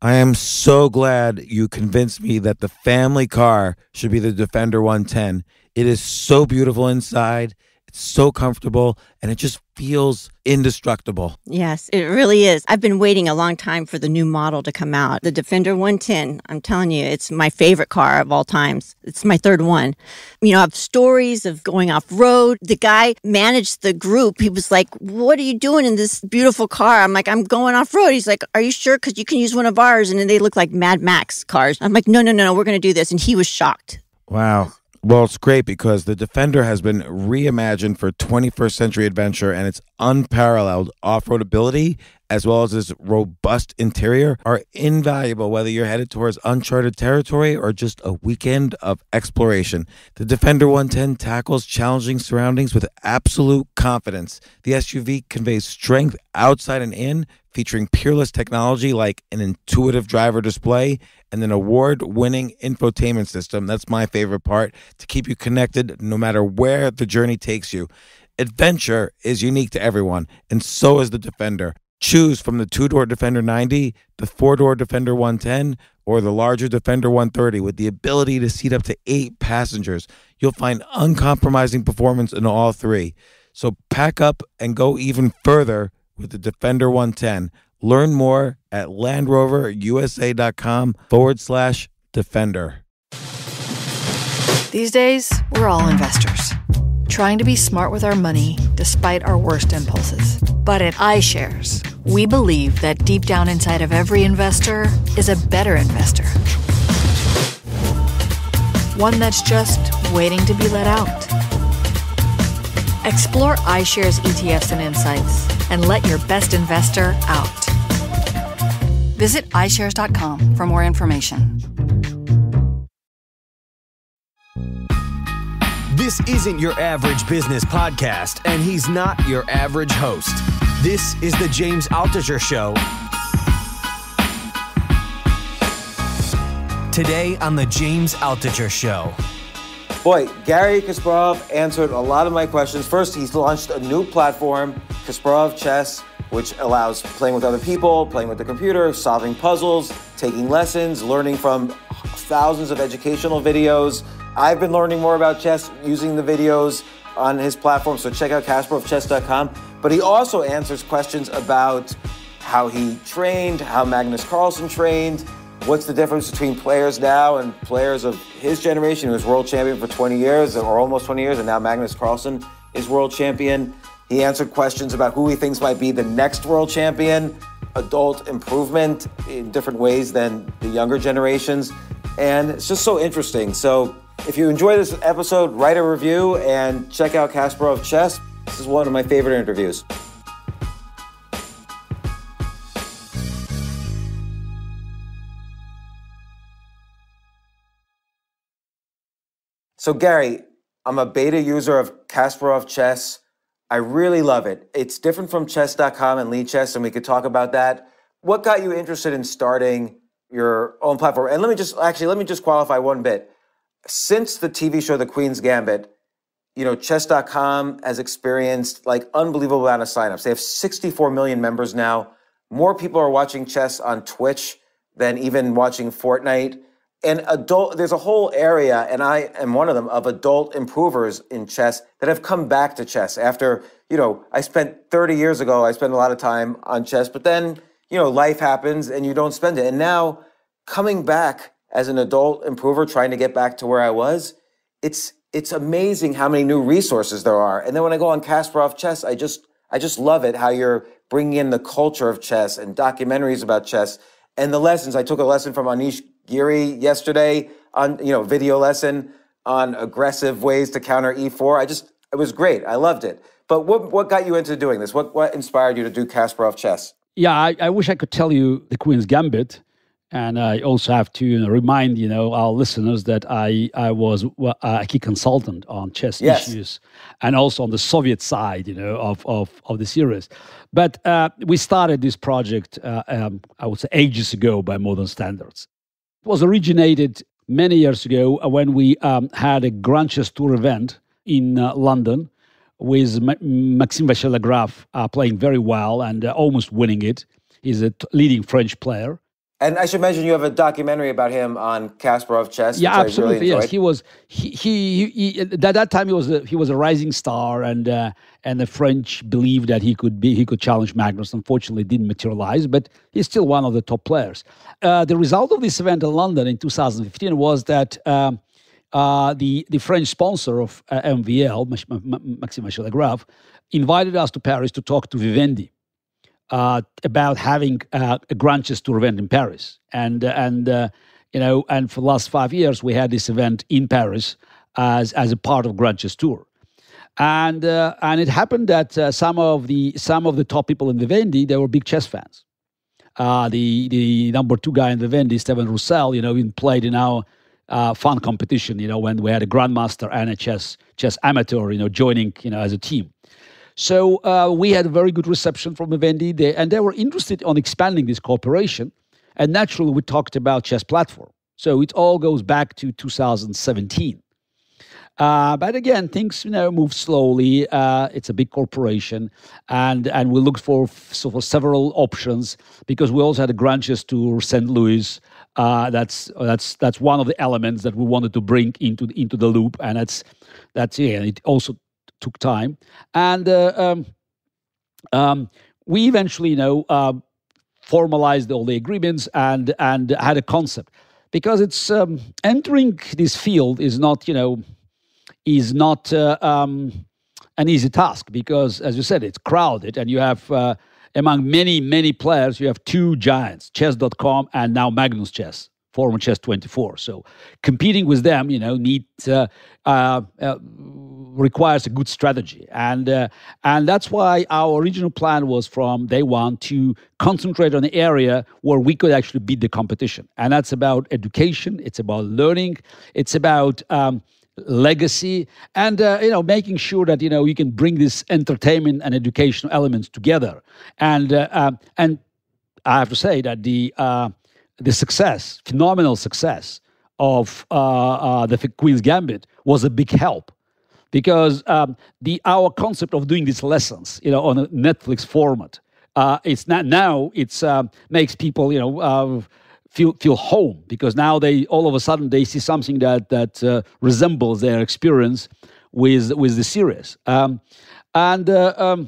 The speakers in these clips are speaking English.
I am so glad you convinced me that the family car should be the Defender 110. It is so beautiful inside. It's so comfortable, and it just feels indestructible. Yes, it really is. I've been waiting a long time for the new model to come out. The Defender 110, I'm telling you, it's my favorite car of all times. It's my third one. You know, I have stories of going off-road. The guy managed the group. He was like, what are you doing in this beautiful car? I'm like, I'm going off-road. He's like, are you sure? Because you can use one of ours. And then they look like Mad Max cars. I'm like, no, we're going to do this. And he was shocked. Wow. Well, it's great because the Defender has been reimagined for 21st century adventure, and its unparalleled off-road ability, as well as its robust interior, are invaluable whether you're headed towards uncharted territory or just a weekend of exploration. The Defender 110 tackles challenging surroundings with absolute confidence. The SUV conveys strength outside and in, featuring peerless technology like an intuitive driver display and an award-winning infotainment system. That's my favorite part, to keep you connected no matter where the journey takes you. Adventure is unique to everyone, and so is the Defender. Choose from the two-door Defender 90, the four-door Defender 110, or the larger Defender 130 with the ability to seat up to 8 passengers. You'll find uncompromising performance in all three. So pack up and go even further with the Defender 110. Learn more at LandRoverUSA.com/Defender. These days, we're all investors, trying to be smart with our money despite our worst impulses. But at iShares, we believe that deep down inside of every investor is a better investor. One that's just waiting to be let out. Explore iShares ETFs and insights and let your best investor out. Visit iShares.com for more information. This isn't your average business podcast, and he's not your average host. This is the James Altucher Show. Today on the James Altucher Show. Boy, Garry Kasparov answered a lot of my questions. First, he's launched a new platform, Kasparovchess, which allows playing with other people, playing with the computer, solving puzzles, taking lessons, learning from thousands of educational videos. I've been learning more about chess using the videos on his platform, so check out Kasparovchess.com. But he also answers questions about how he trained, how Magnus Carlsen trained, what's the difference between players now and players of his generation, who was world champion for 20 years, or almost 20 years, and now Magnus Carlsen is world champion. He answered questions about who he thinks might be the next world champion, adult improvement in different ways than the younger generations. And it's just so interesting. So if you enjoy this episode, write a review and check out Kasparovchess. This is one of my favorite interviews. So Garry, I'm a beta user of Kasparovchess. I really love it. It's different from chess.com and Lichess, and we could talk about that. What got you interested in starting your own platform? And let me just qualify one bit. Since the TV show The Queen's Gambit, you know, chess.com has experienced like unbelievable amount of signups. They have 64 million members now. More people are watching chess on Twitch than even watching Fortnite. And there's a whole area, and I am one of them, of adult improvers in chess that have come back to chess after, you know, I spent 30 years ago, I spent a lot of time on chess, but then, you know, life happens and you don't spend it. And now coming back as an adult improver, trying to get back to where I was, it's amazing how many new resources there are. And then when I go on Kasparovchess, I just love it, how you're bringing in the culture of chess and documentaries about chess and the lessons. I took a lesson from Anish Garry yesterday on, you know, video lesson on aggressive ways to counter E4. It was great. I loved it. But what got you into doing this? What inspired you to do Kasparovchess? Yeah, I wish I could tell you the Queen's Gambit. And I also have to remind, our listeners that I was a key consultant on chess issues, and also on the Soviet side, of the series. But we started this project, I would say, ages ago by modern standards. It was originated many years ago when we had a Grand Chess Tour event in London with Maxime Vachier-Lagrave playing very well and almost winning it. He's a leading French player. And I should mention you have a documentary about him on Kasparovchess. Yeah, which absolutely. I really enjoyed. Yes, he was. He at that time he was a rising star, and the French believed that he could challenge Magnus. Unfortunately, it didn't materialize, but he's still one of the top players. The result of this event in London in 2015 was that the French sponsor of MVL, Maxime Telegraph, invited us to Paris to talk to Vivendi about having a Grand Chess Tour event in Paris, and for the last 5 years we had this event in Paris as a part of Grand Chess Tour, and it happened that some of the top people in Vivendi, they were big chess fans. The number 2 guy in Vivendi, Steven Roussel, even played in our fun competition, when we had a grandmaster and a chess amateur, joining, as a team. So we had a very good reception from Vivendi, and they were interested on expanding this cooperation. And naturally, we talked about chess platform. So it all goes back to 2017. But again, things move slowly. It's a big corporation, and we looked for several options, because we also had a Grand Chess Tour St. Louis. That's one of the elements that we wanted to bring into the loop, and it also took time, and we eventually formalized all the agreements and had a concept, because it's entering this field is not an easy task, because, as you said, it's crowded, and you have among many players, you have 2 giants, Chess.com and now Magnus Chess, former Chess24. So competing with them, requires a good strategy, and that's why our original plan was from day one to concentrate on the area where we could actually beat the competition, and that's about education, it's about learning, it's about legacy, and making sure that you can bring this entertainment and educational elements together, and I have to say that the phenomenal success of the Queen's Gambit was a big help, because our concept of doing these lessons, on a Netflix format, it's not now. It's makes people, feel home, because now they all of a sudden they see something that resembles their experience with the series. And the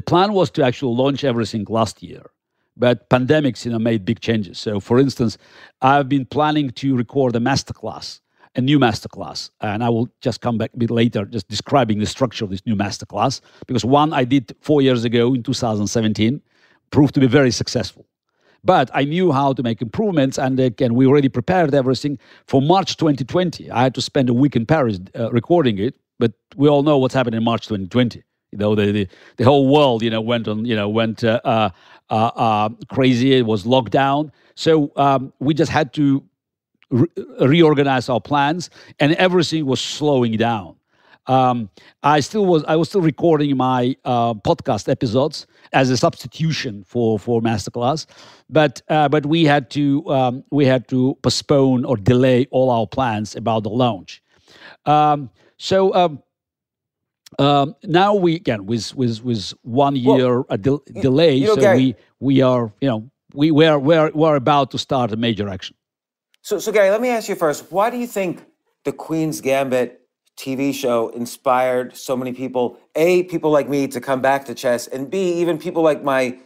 plan was to actually launch everything last year. But pandemics, made big changes. So, for instance, I've been planning to record a new masterclass, and I will just come back a bit later, just describing the structure of this new masterclass, because one I did 4 years ago in 2017 proved to be very successful. But I knew how to make improvements, and again, we already prepared everything for March 2020. I had to spend a week in Paris recording it, but we all know what's happened in March 2020. The whole world, went crazy. It was locked down. So we just had to reorganize our plans, and everything was slowing down. I was still recording my podcast episodes as a substitution for masterclass, but we had to postpone or delay all our plans about the launch. Now we again with 1 year delay, so Garry, we're about to start a major action. So Garry, let me ask you first: why do you think the Queen's Gambit TV show inspired so many people? A, people like me to come back to chess, and B, even people like my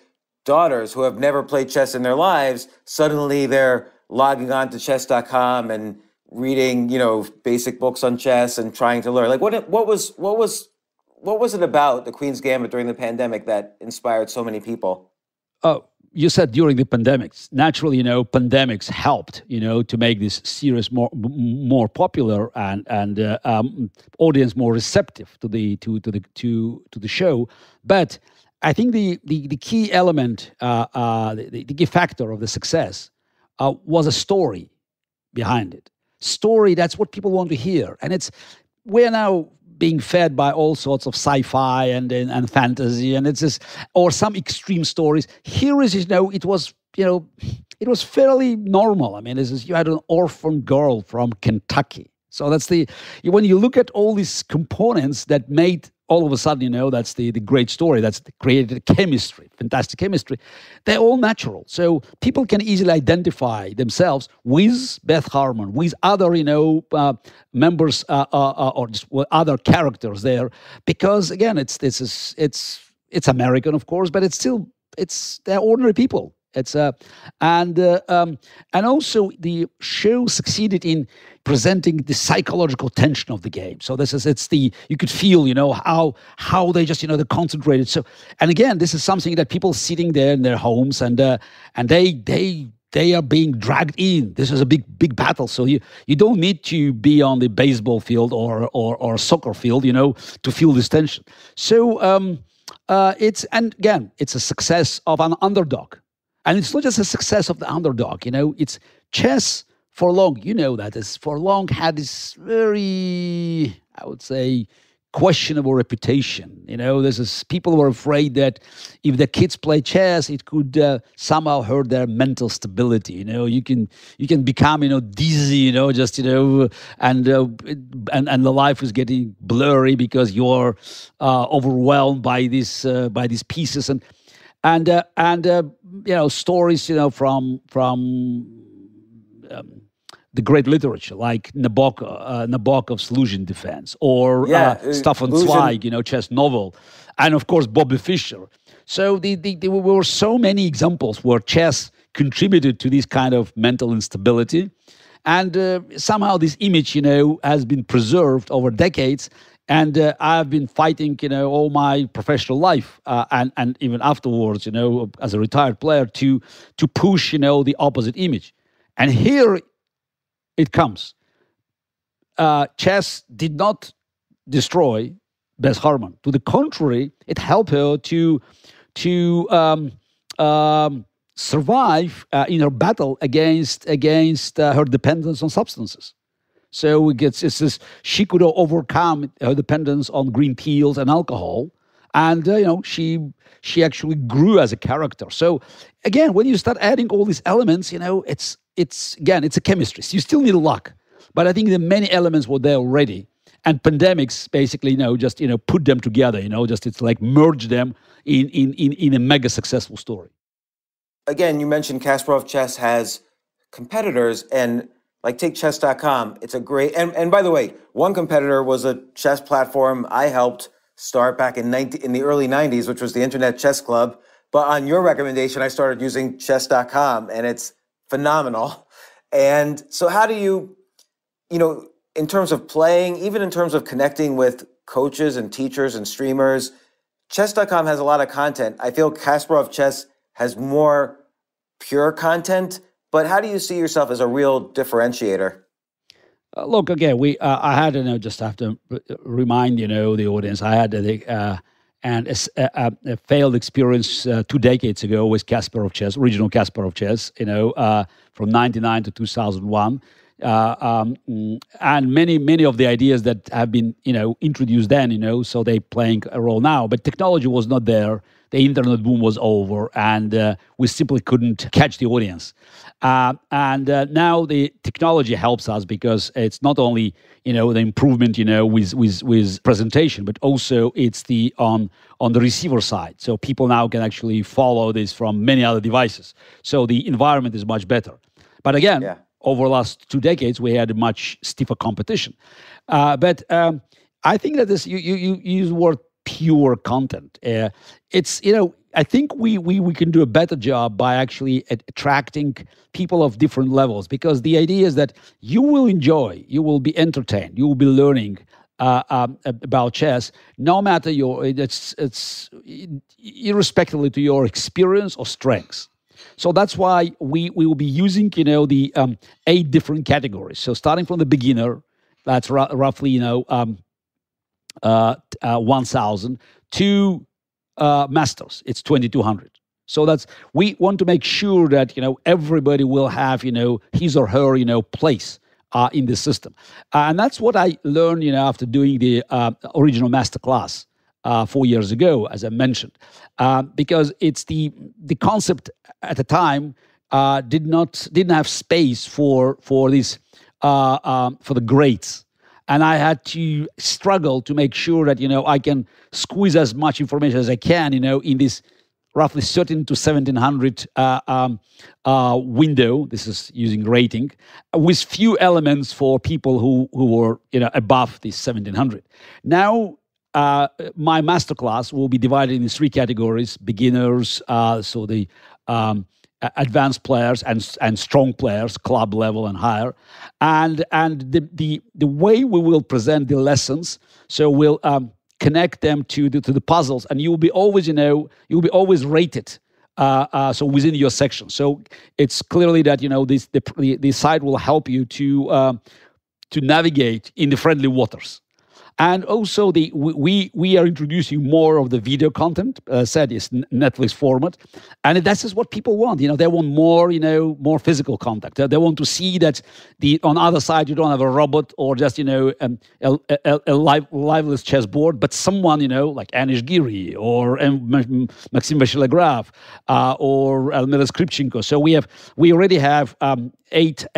daughters who have never played chess in their lives. Suddenly, they're logging on to chess.com and reading, basic books on chess and trying to learn. Like, what was it about the Queen's Gambit during the pandemic that inspired so many people? You said during the pandemics. Naturally, pandemics helped, to make this series more popular and audience more receptive to the show. But I think the key element, the key factor of the success was a story behind it. Story, that's what people want to hear, and we're now being fed by all sorts of sci-fi and fantasy, and it's just, or some extreme stories. Here is, it was fairly normal. I mean, you had an orphan girl from Kentucky. So that's when you look at all these components that made all of a sudden, that's the great story that's created chemistry, fantastic chemistry. They're all natural. So people can easily identify themselves with Beth Harmon, with other, members or just other characters there. Because again, it's American, of course, but they're ordinary people. And also the show succeeded in presenting the psychological tension of the game. So you could feel, how they just, they're concentrated. So, and again, this is something that people sitting there in their homes and they are being dragged in. This is a big battle. So you don't need to be on the baseball field or soccer field, to feel this tension. So it's a success of an underdog. And it's not just a success of the underdog, it's chess for long. For long had this very, I would say, questionable reputation. People were afraid that if the kids play chess, it could somehow hurt their mental stability. You can become, dizzy, and the life is getting blurry because you're overwhelmed by these pieces and stories from the great literature like Nabokov's Illusion Defense or Stefan Zweig, chess novel, and of course Bobby Fischer. So there were so many examples where chess contributed to this kind of mental instability, and somehow this image has been preserved over decades. And I've been fighting, all my professional life and even afterwards, as a retired player to push, the opposite image. And here it comes. Chess did not destroy Beth Harmon. To the contrary, it helped her to survive in her battle against her dependence on substances. So she could overcome her dependence on green pills and alcohol, and she actually grew as a character. So again, when you start adding all these elements, it's a chemistry. So you still need luck, but I think the many elements were there already, and pandemics basically just put them together. It's like merge them in a mega successful story. Again, you mentioned Kasparovchess has competitors and. Like take chess.com, it's a great, and by the way, one competitor was a chess platform I helped start back in the early 90s, which was the Internet Chess Club. But on your recommendation, I started using chess.com and it's phenomenal. And so how do you, in terms of playing, even in terms of connecting with coaches and teachers and streamers, chess.com has a lot of content. I feel Kasparovchess has more pure content. But how do you see yourself as a real differentiator? Look, again, I had just have to remind the audience. I had a failed experience 2 decades ago with Kasparovchess, original Kasparovchess. From '99 to 2001, and many of the ideas that have been introduced then. So they playing a role now. But technology was not there. The internet boom was over, and we simply couldn't catch the audience. And now the technology helps us because it's not only the improvement with presentation, but also it's the on the receiver side. So people now can actually follow this from many other devices. So the environment is much better. But again, over the last 2 decades, we had a much stiffer competition. But I think that you use the word pure content. I think we can do a better job by actually attracting people of different levels, because the idea is that you will enjoy, you will be entertained, you will be learning about chess, no matter it's irrespectively to your experience or strengths. So that's why we will be using the 8 different categories. So starting from the beginner, that's roughly 1,000 to masters, it's 2,200. So we want to make sure that everybody will have his or her place in the system, and that's what I learned after doing the original masterclass 4 years ago, as I mentioned, because it's the concept at the time didn't have space for this for the greats. and I had to struggle to make sure that, I can squeeze as much information as I can, in this roughly 13 to 1700 window. This is using rating, with few elements for people who were, above this 1700. Now, my masterclass will be divided into three categories: beginners, so the advanced players and strong players, club level and higher, and the way we will present the lessons. So we'll connect them to the puzzles, and you will be always rated. So within your section. So it's clearly that the site will help you to navigate in the friendly waters. And also, we are introducing more of the video content. Said is Netflix format, and that's just what people want. They want more, more physical contact. They want to see that on the other side you don't have a robot or just a liveless chessboard, but someone like Garry or Maxim Vachilegraph or Elmira Skripchenko. So we already have eight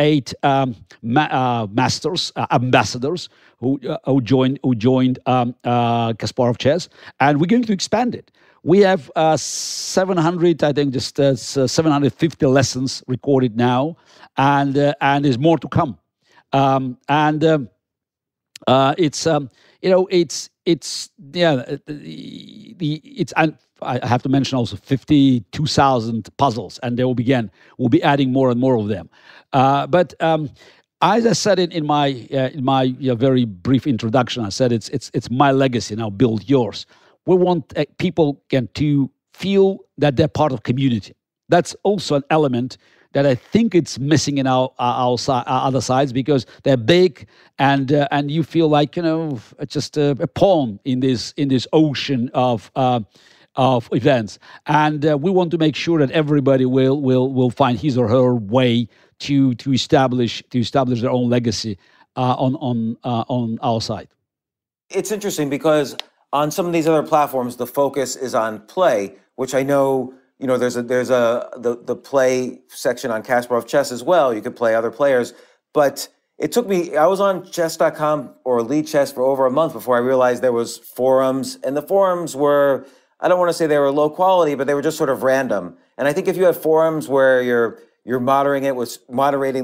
masters, ambassadors who joined Kasparovchess, and we're going to expand it. We have 700, I think, just 750 lessons recorded now, and there's more to come. I have to mention also 52,000 puzzles, and we'll be adding more and more of them. As I said in my very brief introduction, I said it's my legacy. Now build yours. We want people to feel that they're part of community. That's also an element that I think it's missing in our other sides, because they're big and you feel like just a pawn in this ocean of events. And we want to make sure that everybody will find his or her way to establish their own legacy on our site. It's interesting because on some of these other platforms, the focus is on play, which I know there's the play section on Kasparovchess as well. You could play other players, but it took me. I was on chess.com or Lead Chess for over a month before I realized there was forums, and the forums were, I don't want to say they were low quality, but they were just sort of random. And I think if you have forums where you're moderating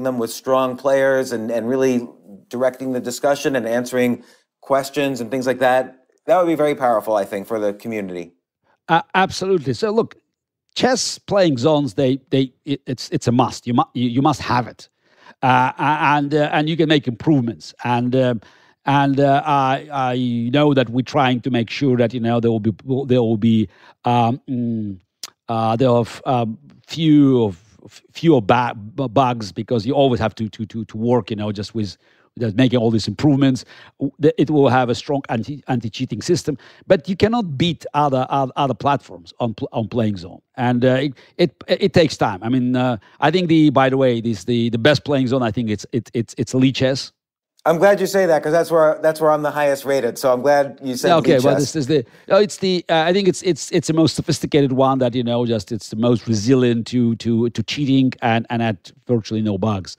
them with strong players and really directing the discussion and answering questions and things like that, that would be very powerful, I think, for the community. Absolutely. So look, chess playing zones, it's a must. You must have it, and you can make improvements. And I know that we're trying to make sure that there will be fewer bugs, because you always have to work just with making all these improvements. It will have a strong anti-cheating system, but you cannot beat other platforms on playing zone, and it takes time. I mean, I think the best playing zone, I think it's Lead Chess. I'm glad you say that, because that's where I'm the highest rated. So I'm glad you said. Okay, Lead well, Chess. I think it's the most sophisticated one that it's the most resilient to cheating and had virtually no bugs.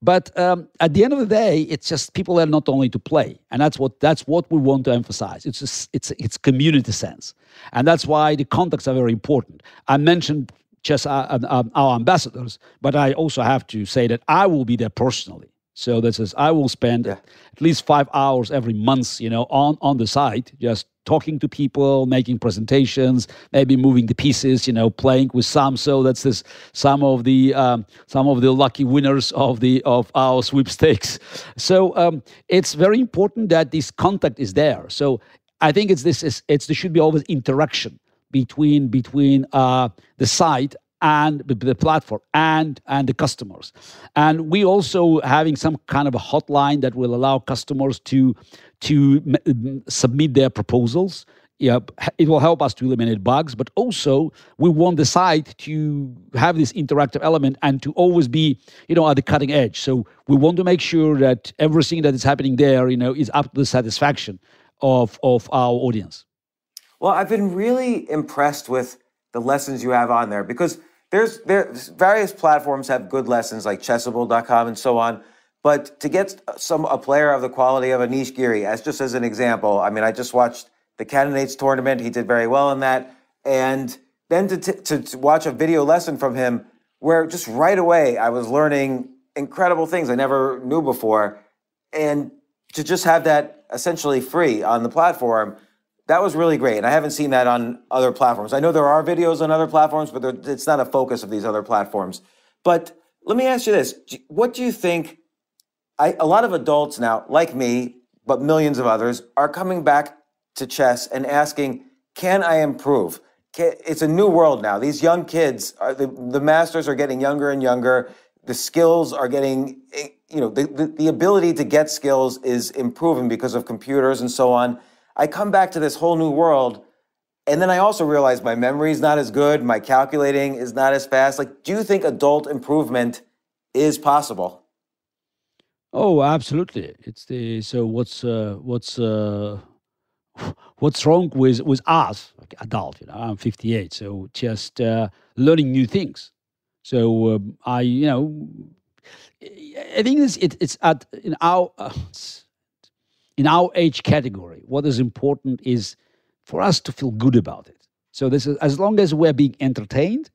But at the end of the day, it's just people are not only to play, and that's what we want to emphasize. It's community sense, and that's why the contacts are very important. I mentioned just our ambassadors, but I also have to say that I will be there personally. So that says I will spend at least 5 hours every month, on the site, just talking to people, making presentations, maybe moving the pieces, playing with some. So that's some of the lucky winners of our sweepstakes. So it's very important that this contact is there. So I think there should be always interaction between the site and the platform and the customers. And we also having some kind of a hotline that will allow customers to submit their proposals. Yeah, it will help us to eliminate bugs, but also we want the site to have this interactive element and to always be, at the cutting edge. So we want to make sure that everything that is happening there, is up to the satisfaction of our audience. Well, I've been really impressed with the lessons you have on there, because there's various platforms have good lessons like chessable.com and so on. But to get a player of the quality of Anish Giri, just as an example, I mean, I just watched the Candidates tournament. He did very well in that. And then to watch a video lesson from him where just right away I was learning incredible things I never knew before. And to just have that essentially free on the platform, that was really great. And I haven't seen that on other platforms. I know there are videos on other platforms, but it's not a focus of these other platforms. But let me ask you this. What do you think? A lot of adults now, like me, but millions of others, are coming back to chess and asking, can I improve? It's a new world now. These young kids, the masters are getting younger and younger. The skills are getting, the ability to get skills is improving because of computers and so on. I come back to this whole new world, and then I also realize my memory is not as good, my calculating is not as fast. Like, do you think adult improvement is possible? Oh, absolutely. What's wrong with us, like adult? I'm 58, so just learning new things. So I think it's in our age category. What is important is for us to feel good about it. So this is, as long as we're being entertained,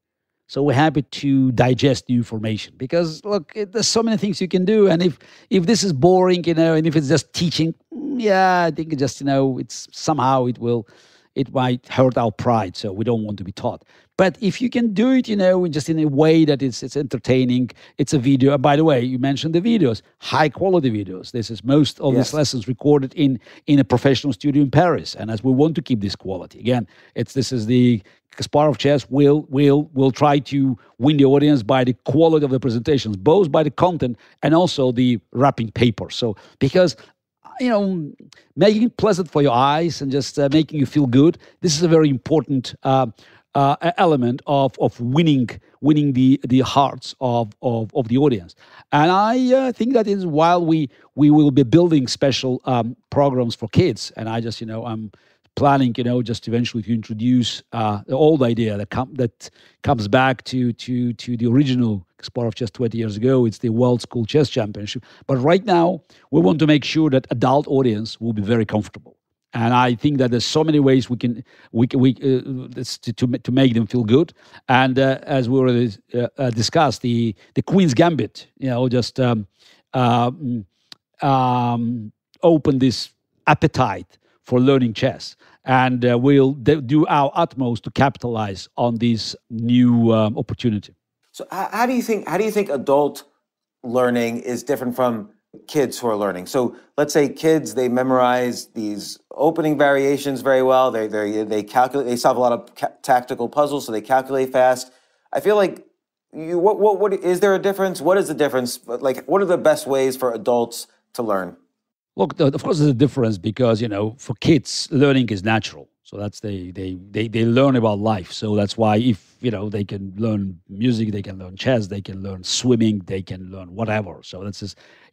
so we're happy to digest new information, because look, there's so many things you can do. And if this is boring, and if it's just teaching, I think it's somehow it might hurt our pride. So we don't want to be taught. But if you can do it, just in a way that it's entertaining, it's a video. And by the way, you mentioned the videos, high quality videos. This is most of these lessons recorded in a professional studio in Paris. And as we want to keep this quality, again, this is the Kasparovchess will try to win the audience by the quality of the presentations, both by the content and also the wrapping paper. So because making it pleasant for your eyes and just making you feel good, this is a very important element of winning the hearts of the audience. And I think that is while we will be building special programs for kids, and I just I'm planning just eventually to introduce the old idea that comes back to the original Kasparovchess 20 years ago. It's the World School Chess Championship. But right now we want to make sure that adult audience will be very comfortable. And I think that there's so many ways we can to make them feel good. And as we already discussed, the Queen's Gambit, just open this appetite for learning chess, and we'll do our utmost to capitalize on this new opportunity. So, how do you think adult learning is different from kids who are learning? So let's say kids, they memorize these opening variations very well. They calculate, they solve a lot of tactical puzzles, so they calculate fast. I feel like what is there a difference? What is the difference? Like, what are the best ways for adults to learn? Look, of course, there's a difference because for kids, learning is natural. So that's they learn about life. So that's why if they can learn music, they can learn chess, they can learn swimming, they can learn whatever. So this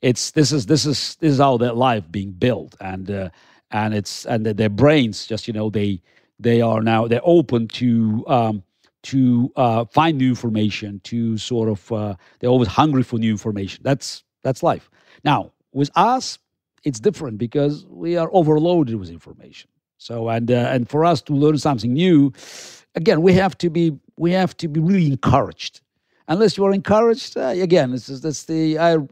is how their life being built, and their brains just they're open to find new information, to sort of they're always hungry for new information. That's life. Now with us, it's different because we are overloaded with information. So and for us to learn something new, again, we have to be really encouraged. Unless you are encouraged, again,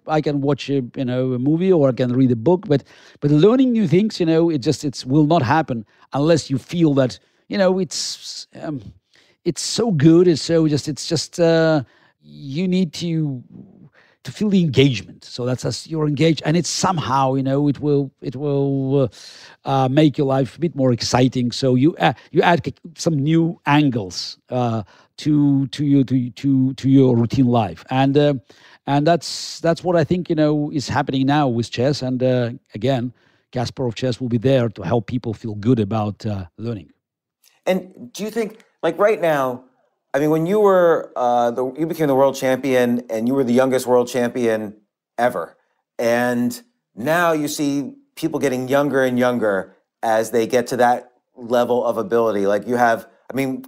I can watch a movie or I can read a book, but learning new things, it will not happen unless you feel that it's so good, you need to feel the engagement. So that's as you're engaged, and it's somehow it will make your life a bit more exciting. So you add some new angles to your routine life, and that's what I think is happening now with chess. And again, Kasparovchess will be there to help people feel good about learning. And do you think, like right now? I mean, when you were you became the world champion, and you were the youngest world champion ever, and now you see people getting younger and younger as they get to that level of ability. Like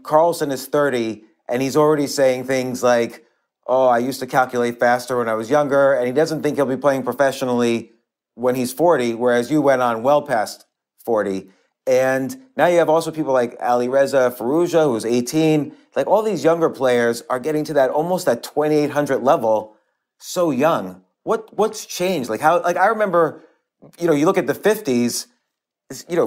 Carlsen is 30, and he's already saying things like, oh, I used to calculate faster when I was younger, and he doesn't think he'll be playing professionally when he's 40, whereas you went on well past 40. And now you have also people like Alireza Firouzja, who's 18. Like, all these younger players are getting to that almost that 2,800 level so young. What's changed? Like, how? Like, I remember, you look at the 50s,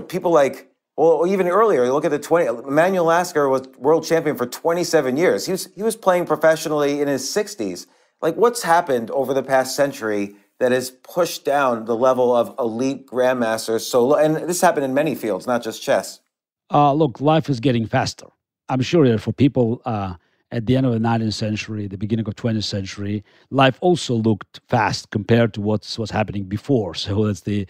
people like, well, even earlier, you look at the 20. Emmanuel Lasker was world champion for 27 years. He was playing professionally in his 60s. Like, what's happened over the past century that has pushed down the level of elite grandmasters so low? And this happened in many fields, not just chess. Look, life is getting faster. I'm sure that for people at the end of the 19th century, the beginning of 20th century, life also looked fast compared to what was happening before. So that's they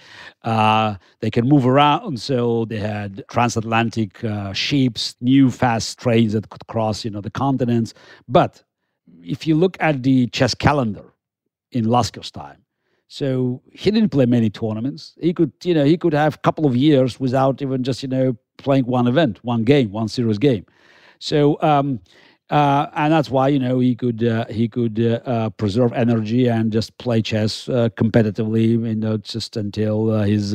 can move around. So they had transatlantic ships, new fast trains that could cross, the continents. But if you look at the chess calendar in Lasker's time, so he didn't play many tournaments. He could have a couple of years without even just, playing one event, one game, one serious game. So, and that's why he could preserve energy and just play chess competitively, just until his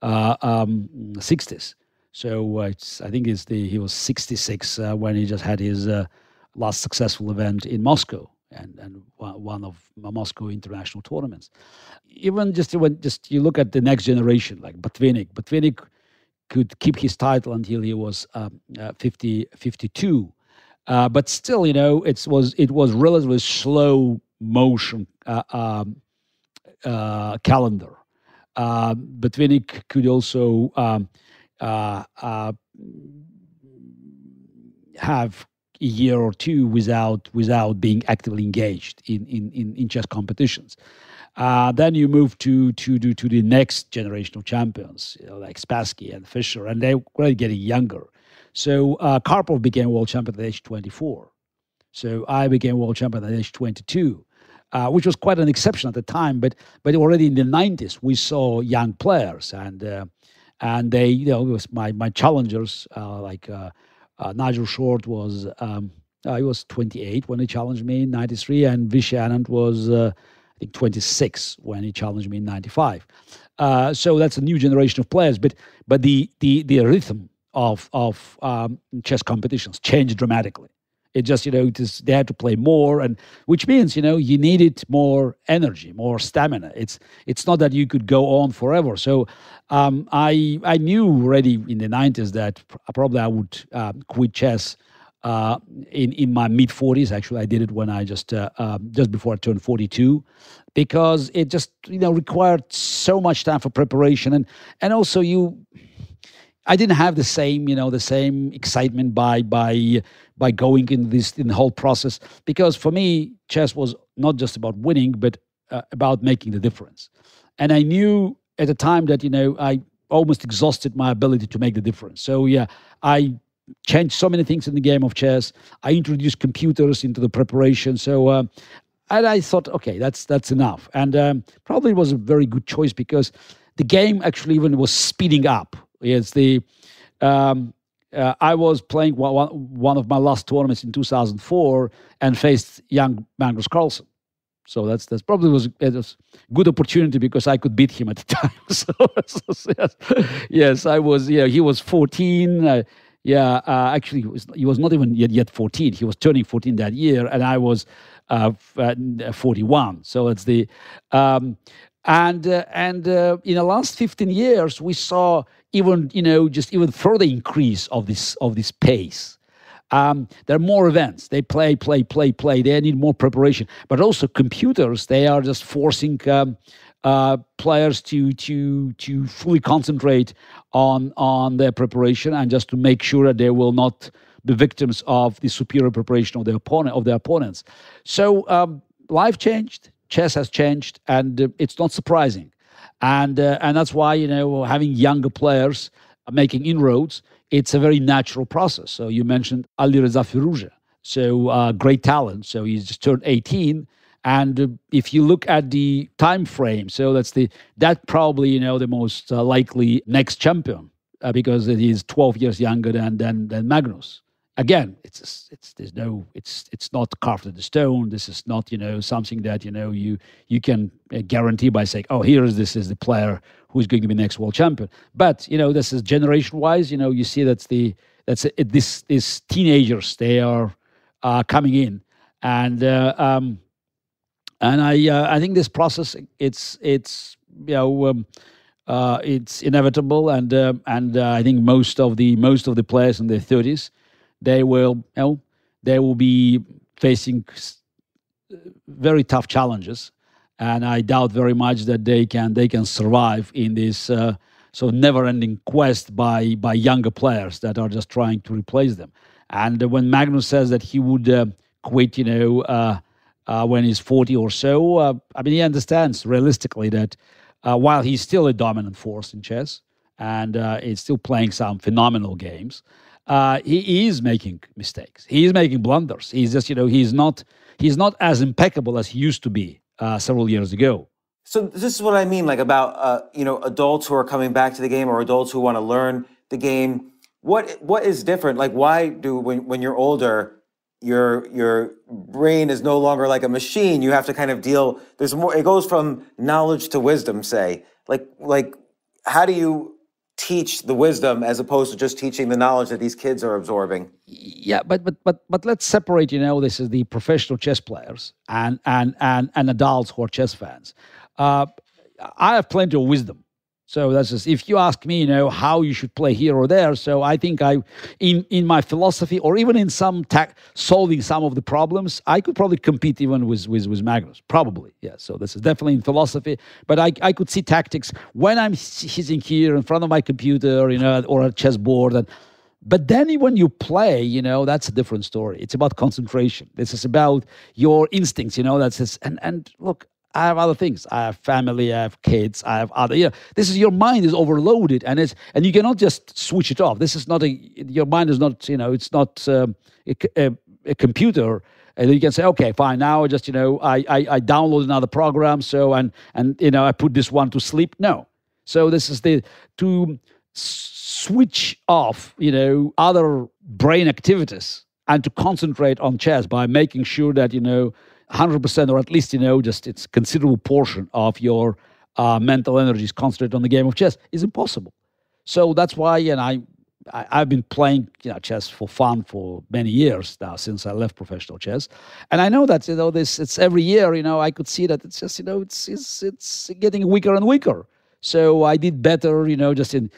60s. So I think he was 66 when he just had his last successful event in Moscow and one of Moscow international tournaments. Even when you look at the next generation, like Botvinnik could keep his title until he was 52. But still, it was relatively slow motion calendar. Botvinnik could also have a year or two without being actively engaged in chess competitions. Then you move to the next generation of champions, like Spassky and Fischer, and they were getting younger. So Karpov became world champion at age 24. So I became world champion at age 22, which was quite an exception at the time. But already in the 90s, we saw young players, and they, it was my challengers like Nigel Short was he was 28 when he challenged me in 93, and Vishy Anand was I think 26 when he challenged me in 95. So that's a new generation of players, but the rhythm of chess competitions changed dramatically. It just, they had to play more, and which means, you needed more energy, more stamina. It's not that you could go on forever. So I knew already in the 90s that probably I would quit chess in my mid-40s. Actually, I did it when I just before I turned 42, because it just, required so much time for preparation, and also I didn't have the same excitement by going in the whole process, because for me, chess was not just about winning, but about making the difference. And I knew at the time that, I almost exhausted my ability to make the difference. So yeah, I changed so many things in the game of chess. I introduced computers into the preparation. So, and I thought, okay, that's enough. And probably it was a very good choice, because the game actually even was speeding up. It's I was playing one of my last tournaments in 2004 and faced young Magnus Carlsen. So that's probably was a good opportunity, because I could beat him at the time. Yes, I was. Yeah, he was 14. Actually, he was not even yet 14. He was turning 14 that year, and I was 41. So it's the and in the last 15 years, we saw even even further increase of this pace. There are more events. They play. They need more preparation. But also computers, they are just forcing players to fully concentrate on their preparation, and just to make sure that they will not be victims of the superior preparation of their opponents. So life changed. Chess has changed, and it's not surprising. And that's why, having younger players making inroads, it's a very natural process. So you mentioned Alireza Firouzja. So great talent. So he's just turned 18. And if you look at the time frame, so that probably, the most likely next champion, because he's 12 years younger than Magnus. again, it's not carved in the stone. This is not something that you can guarantee by saying, oh, this is the player who's going to be next world champion. But this is generation wise. You see these teenagers, they are coming in, and I think this process it's inevitable, and I think most of the players in their 30s, they will be facing very tough challenges, and I doubt very much that they can survive in this so never-ending quest by younger players that are just trying to replace them. And when Magnus says that he would quit, when he's 40 or so, he understands realistically that while he's still a dominant force in chess and is still playing some phenomenal games, he is making mistakes. He is making blunders. He's just, he's not as impeccable as he used to be several years ago. So this is what I mean, like about adults who are coming back to the game, or adults who want to learn the game. What is different? Like, why do when you're older, your brain is no longer like a machine? You have to kind of deal. There's more. It goes from knowledge to wisdom. Say, like, how do you teach the wisdom as opposed to just teaching the knowledge that these kids are absorbing? Yeah, but let's separate. This is the professional chess players and adults who are chess fans. I have plenty of wisdom. So that's just, if you ask me, how you should play here or there. So I think in my philosophy, or even in some solving some of the problems, I could probably compete even with Magnus. Probably, yeah. So this is definitely in philosophy. But I could see tactics when I'm sitting here in front of my computer, or a chessboard. But then when you play, that's a different story. It's about concentration. This is about your instincts. And look, I have other things. I have family. I have kids. I have other. This is, your mind is overloaded, and you cannot just switch it off. This is not your mind is not. It's not a computer, and you can say, okay, fine. Now I just I download another program. So and I put this one to sleep. No. So this is to switch off other brain activities and to concentrate on chess by making sure that 100%, or at least just it's considerable portion of your mental energy is concentrated on the game of chess, is impossible. So that's why, I've been playing chess for fun for many years now, since I left professional chess, and I know that it's every year. I could see that it's just it's getting weaker and weaker. So I did better, just in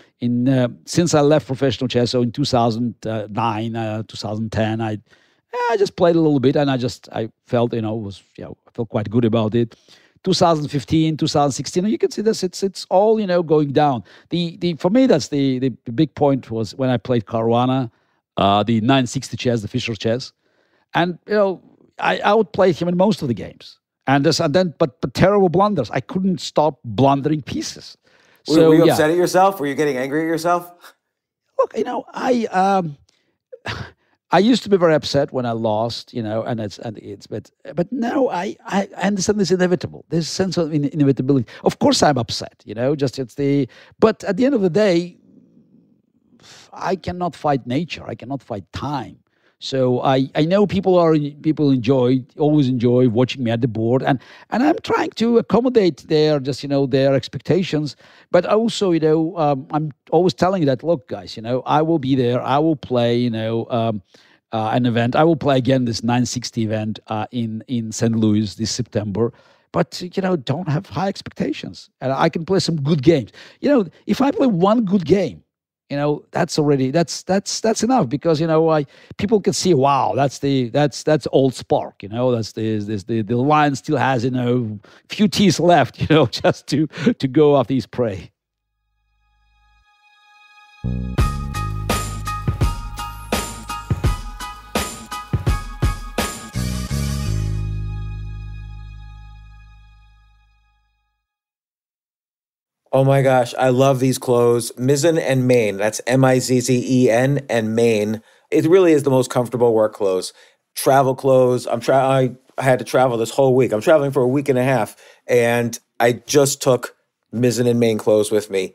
since I left professional chess. So in 2009, 2010, I just played a little bit, and I felt, I felt quite good about it. 2015, 2016, you can see this. It's all going down. For me, that's the big point was when I played Caruana, the 960 chess, the Fischer chess, and I outplayed him in most of the games. But terrible blunders. I couldn't stop blundering pieces. So, were you upset at yourself? Were you getting angry at yourself? Look, I used to be very upset when I lost, but now I understand this inevitable. There's a sense of inevitability. Of course, I'm upset. But at the end of the day, I cannot fight nature. I cannot fight time. So I know people always enjoy watching me at the board, and I'm trying to accommodate their expectations. But also, I'm always telling you that, look, guys, I will be there. I will play, an event. I will play again this 960 event in St. Louis this September. But don't have high expectations, and I can play some good games. If I play one good game, that's already that's enough, because people can see, wow, that's old spark. That's the lion still has few teeth left, just to go after his prey. Oh my gosh, I love these clothes. Mizzen and Main. That's Mizzen and Main. It really is the most comfortable work clothes. Travel clothes. I had to travel this whole week. I'm traveling for a week and a half, and I just took Mizzen and Main clothes with me.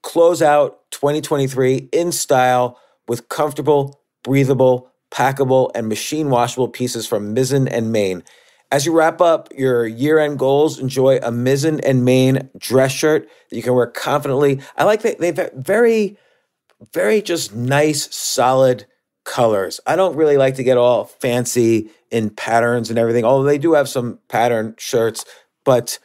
Close out 2023 in style with comfortable breathable, packable, and machine washable pieces from Mizzen and Main. As you wrap up your year-end goals, enjoy a Mizzen and Main dress shirt that you can wear confidently. I like that they've very, very just nice, solid colors. I don't really like to get all fancy in patterns and everything, although they do have some pattern shirts, but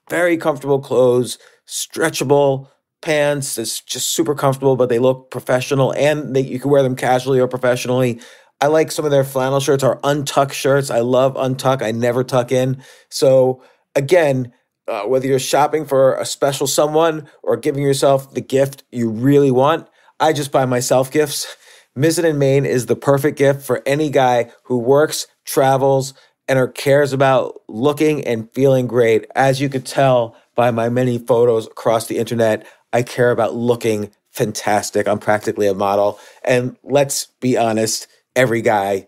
very comfortable clothes, stretchable pants. It's just super comfortable, but they look professional, and you can wear them casually or professionally. I like some of their flannel shirts or untuck shirts. I love untuck. I never tuck in. So again, whether you're shopping for a special someone or giving yourself the gift you really want, I just buy myself gifts. Mizzen and Main is the perfect gift for any guy who works, travels, and or cares about looking and feeling great. As you could tell by my many photos across the internet, I care about looking fantastic. I'm practically a model. And let's be honest, every guy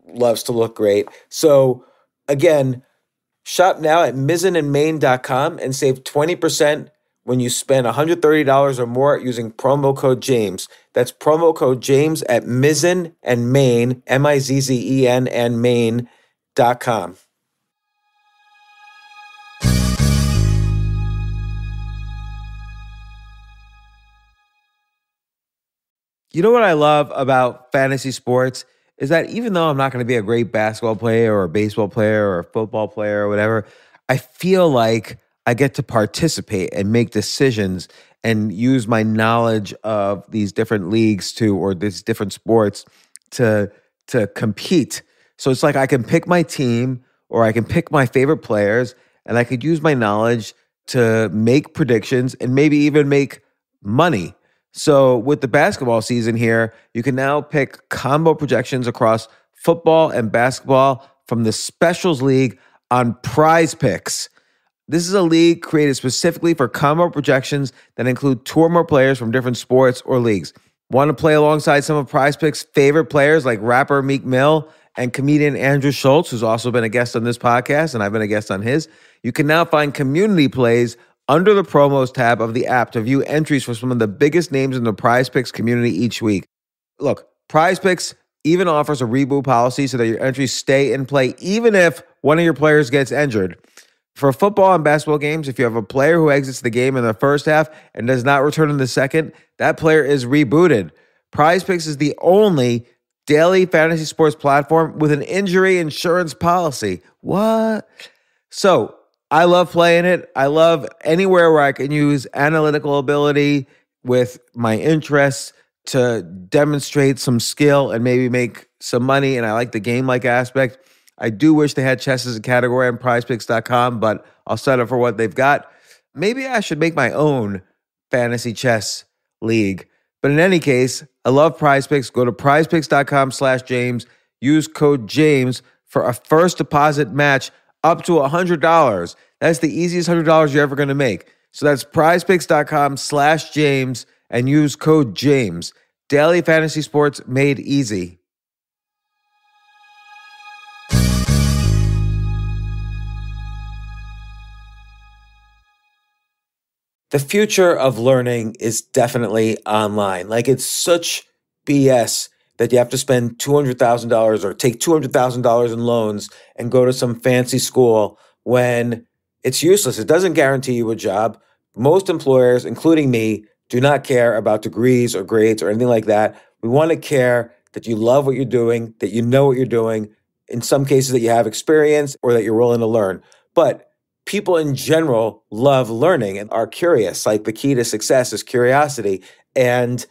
loves to look great. So again, shop now at mizzenandmain.com and save 20% when you spend $130 or more using promo code James. That's promo code James at Mizzen and Main, Mizzen and Main.com. You know what I love about fantasy sports is that even though I'm not going to be a great basketball player or a baseball player or a football player or whatever, I feel like I get to participate and make decisions and use my knowledge of these different leagues or these different sports to compete. So it's like I can pick my team or I can pick my favorite players, and I could use my knowledge to make predictions and maybe even make money. So with the basketball season here, you can now pick combo projections across football and basketball from the Specials League on Prize Picks. This is a league created specifically for combo projections that include two or more players from different sports or leagues. Want to play alongside some of Prize Picks' favorite players like rapper Meek Mill and comedian Andrew Schultz, who's also been a guest on this podcast, and I've been a guest on his? You can now find community plays under the promos tab of the app to view entries for some of the biggest names in the Prize Picks community each week. Look, Prize Picks even offers a reboot policy so that your entries stay in play even if one of your players gets injured. For football and basketball games, if you have a player who exits the game in the first half and does not return in the second, that player is rebooted. Prize Picks is the only daily fantasy sports platform with an injury insurance policy. What? So I love playing it. I love anywhere where I can use analytical ability with my interests to demonstrate some skill and maybe make some money. And I like the game-like aspect. I do wish they had chess as a category on prizepicks.com, but I'll settle for what they've got. Maybe I should make my own fantasy chess league. But in any case, I love Prize Picks. Go to prizepicks.com/James. Use code James for a first deposit match up to $100. That's the easiest $100 you're ever going to make. So that's prizepicks.com/James and use code James. Daily fantasy sports made easy. The future of learning is definitely online. Like, it's such BS that you have to spend $200,000 or take $200,000 in loans and go to some fancy school when it's useless. It doesn't guarantee you a job. Most employers, including me, do not care about degrees or grades or anything like that. We want to care that you love what you're doing, that you know what you're doing, in some cases that you have experience or that you're willing to learn. But people in general love learning and are curious. Like, the key to success is curiosity. And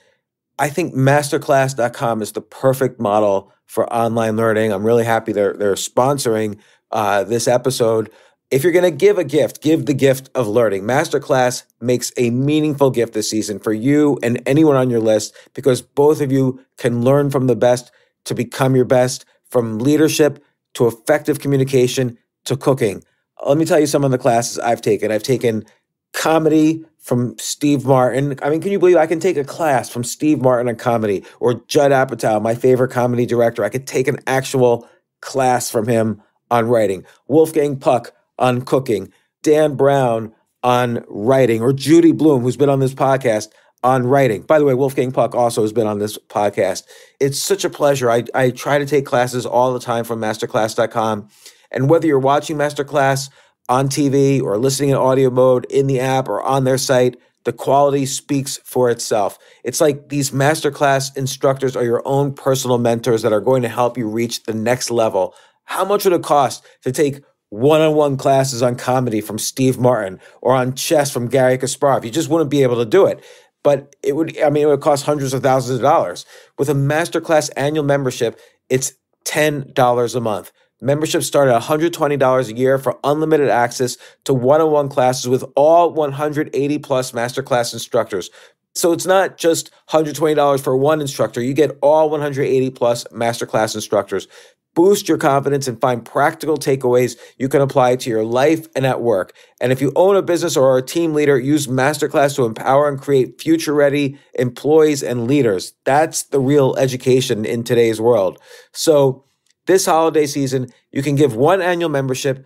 I think masterclass.com is the perfect model for online learning. I'm really happy they're sponsoring this episode. If you're going to give a gift, give the gift of learning. Masterclass makes a meaningful gift this season for you and anyone on your list, because both of you can learn from the best to become your best, from leadership to effective communication to cooking. Let me tell you some of the classes I've taken. I've taken comedy from Steve Martin. I mean, can you believe I can take a class from Steve Martin on comedy, or Judd Apatow, my favorite comedy director? I could take an actual class from him on writing. Wolfgang Puck on cooking. Dan Brown on writing. Or Judy Bloom, who's been on this podcast, on writing. By the way, Wolfgang Puck also has been on this podcast. It's such a pleasure. I try to take classes all the time from masterclass.com. And whether you're watching Masterclass on TV or listening in audio mode in the app or on their site, the quality speaks for itself. It's like these Masterclass instructors are your own personal mentors that are going to help you reach the next level. How much would it cost to take one-on-one classes on comedy from Steve Martin or on chess from Garry Kasparov? You just wouldn't be able to do it. But it would cost hundreds of thousands of dollars. With a Masterclass annual membership, it's $10 a month. Memberships start at $120 a year for unlimited access to one-on-one classes with all 180 plus Masterclass instructors. So it's not just $120 for one instructor. You get all 180 plus Masterclass instructors. Boost your confidence and find practical takeaways you can apply to your life and at work. And if you own a business or are a team leader, use Masterclass to empower and create future-ready employees and leaders. That's the real education in today's world. So this holiday season, you can give one annual membership